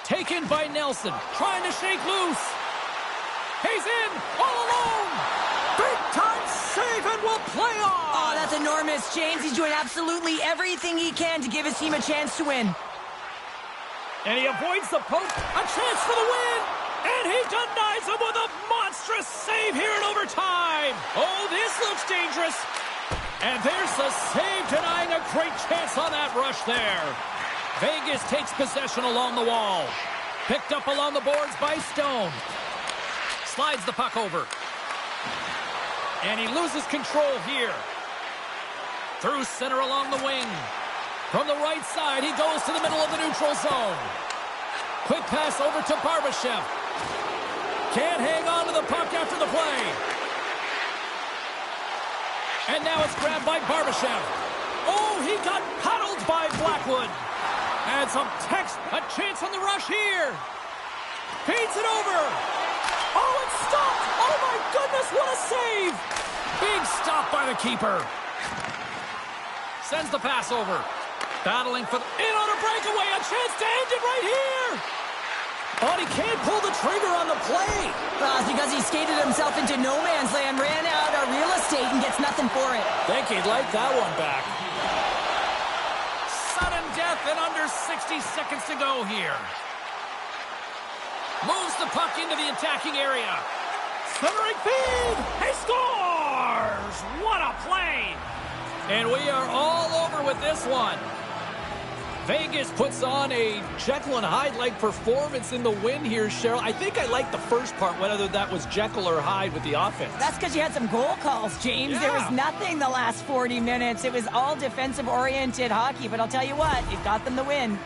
Taken by Nelson. Trying to shake loose. He's in. All alone. Big-time save, and will play on. Oh, that's enormous, James. He's doing absolutely everything he can to give his team a chance to win. And he avoids the poke. A chance for the win. And he denies him with a monstrous save here in overtime. Oh, this looks dangerous. And there's the save, denying a great chance on that rush there. Vegas takes possession along the wall. Picked up along the boards by Stone. Slides the puck over. And he loses control here. Through center along the wing. From the right side, he goes to the middle of the neutral zone. Quick pass over to Barbashev. Can't hang on to the puck after the play. And now it's grabbed by Barbashev. Oh, he got paddled by Blackwood. And some text. A chance on the rush here. Feeds it over. Oh, it's stopped. Oh, my goodness, what a save. Big stop by the keeper. Sends the pass over. Battling for in on a breakaway. A chance to end it right here. But he can't pull the trigger on the play. Because he skated himself into no man's land, ran out of real estate, and gets nothing for it. Think he'd like that one back. Sudden death than under 60 seconds to go here. Moves the puck into the attacking area. Centering feed. He scores! What a play! And we are all over with this one. Vegas puts on a Jekyll and Hyde-like performance in the win here, Cheryl. I think I liked the first part, whether that was Jekyll or Hyde with the offense. That's because you had some goal calls, James. Yeah. There was nothing the last 40 minutes. It was all defensive-oriented hockey, but I'll tell you what, it got them the win.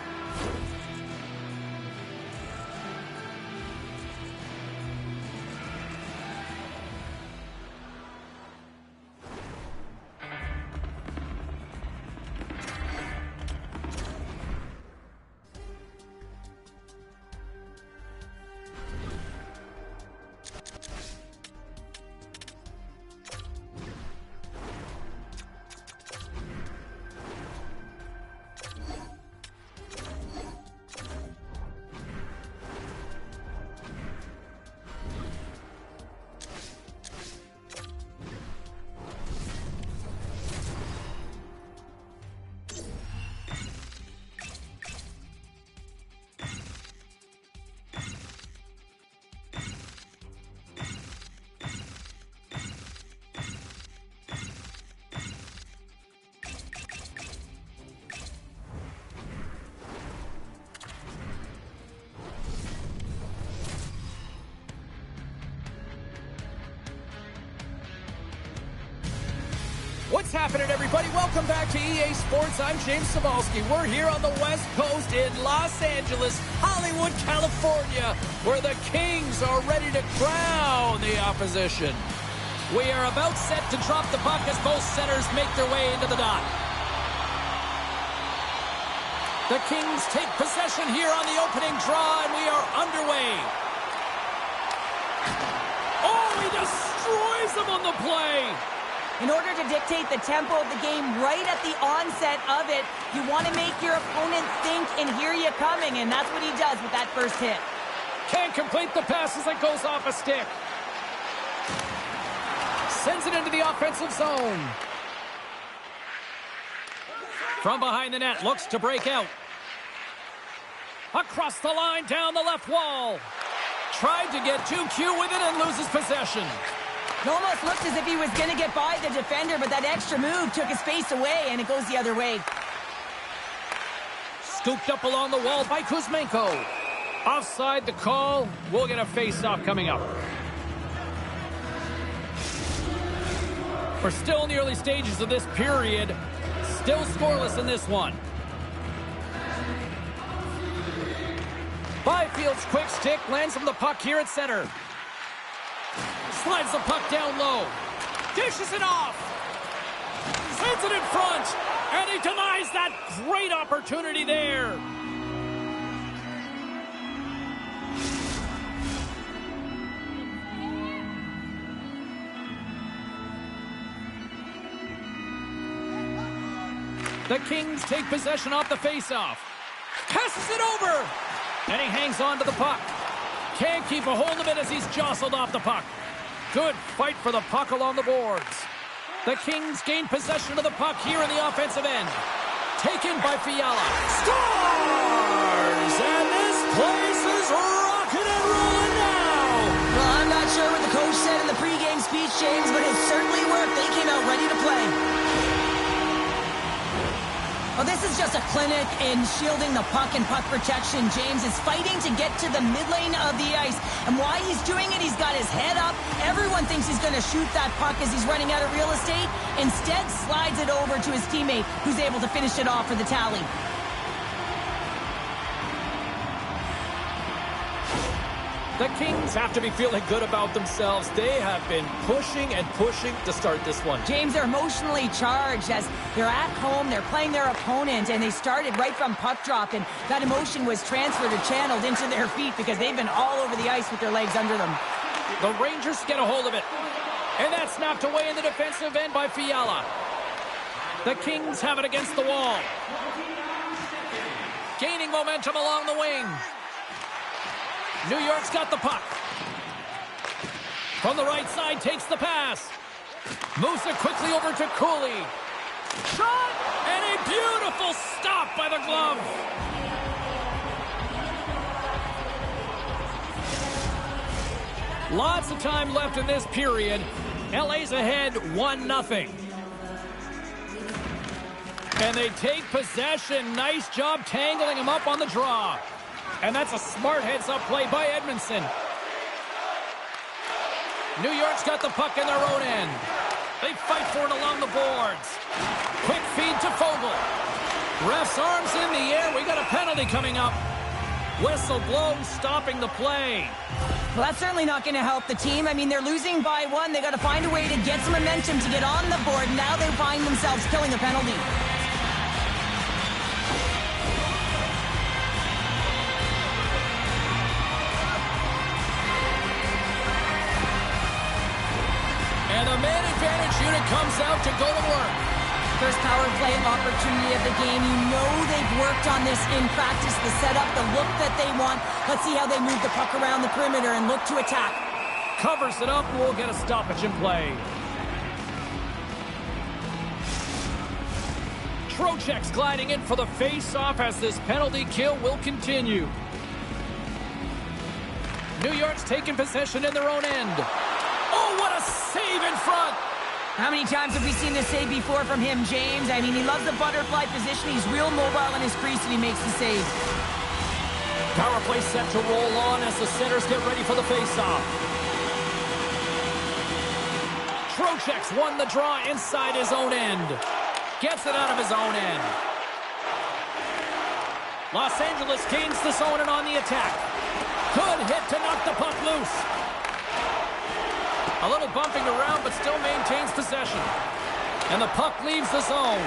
What's happening, everybody? Welcome back to EA Sports. I'm James Cybulski. We're here on the West Coast in Los Angeles, Hollywood, California, where the Kings are ready to crown the opposition. We are about set to drop the puck as both centers make their way into the dot. The Kings take possession here on the opening draw, and we are underway. Oh, he destroys them on the play. In order to dictate the tempo of the game right at the onset of it, you want to make your opponent think and hear you coming, and that's what he does with that first hit. Can't complete the pass as it goes off a stick. Sends it into the offensive zone. From behind the net, looks to break out. Across the line, down the left wall. Tried to get too cute with it and loses possession. It almost looked as if he was going to get by the defender, but that extra move took his space away, and it goes the other way. Scooped up along the wall by Kuzmenko. Offside the call. We'll get a face-off coming up. We're still in the early stages of this period. Still scoreless in this one. Byfield's quick stick lands him the puck here at center. Slides the puck down low. Dishes it off. Sends it in front. And he denies that great opportunity there. The Kings take possession off the faceoff. Passes it over. And he hangs on to the puck. Can't keep a hold of it as he's jostled off the puck. Good fight for the puck along the boards. The Kings gain possession of the puck here in the offensive end. Taken by Fiala. Scores! And this place is rocking and rolling now. Well, I'm not sure what the coach said in the pregame speech, James, but it certainly worked. They came out ready to play. Well, this is just a clinic in shielding the puck and puck protection. James is fighting to get to the mid lane of the ice. And why he's doing it, he's got his head up. Everyone thinks he's going to shoot that puck as he's running out of real estate. Instead, slides it over to his teammate, who's able to finish it off for the tally. The Kings have to be feeling good about themselves. They have been pushing and pushing to start this one. James, they're emotionally charged as they're at home, they're playing their opponent, and they started right from puck drop, and that emotion was transferred or channeled into their feet because they've been all over the ice with their legs under them. The Rangers get a hold of it. And that's knocked away in the defensive end by Fiala. The Kings have it against the wall. Gaining momentum along the wing. New York's got the puck. From the right side, takes the pass. Moves it quickly over to Cooley. Shot! And he Beautiful stop by the glove. Lots of time left in this period. LA's ahead 1-0. And they take possession. Nice job tangling him up on the draw. And that's a smart heads-up play by Edmondson. New York's got the puck in their own end. They fight for it along the boards. Quick feed to Fogle. Ref's arms in the air. We got a penalty coming up. Whistle blows, stopping the play. Well, that's certainly not going to help the team. I mean, they're losing by 1. They got to find a way to get some momentum to get on the board. Now they find themselves killing a penalty. And the man advantage unit comes out to go to work. First power play opportunity of the game. You know they've worked on this in practice, the setup, the look that they want. Let's see how they move the puck around the perimeter and look to attack. Covers it up. We'll get a stoppage in play. Trocheck's gliding in for the face-off as this penalty kill will continue. New York's taking possession in their own end. Oh, what a save in front! How many times have we seen this save before from him, James? I mean, he loves the butterfly position. He's real mobile in his crease, and he makes the save. Power play set to roll on as the centers get ready for the face-off. Trocheck's won the draw inside his own end. Gets it out of his own end. Los Angeles gains the zone and on the attack. Good hit to knock the puck loose. A little bumping around, but still maintains possession. And the puck leaves the zone.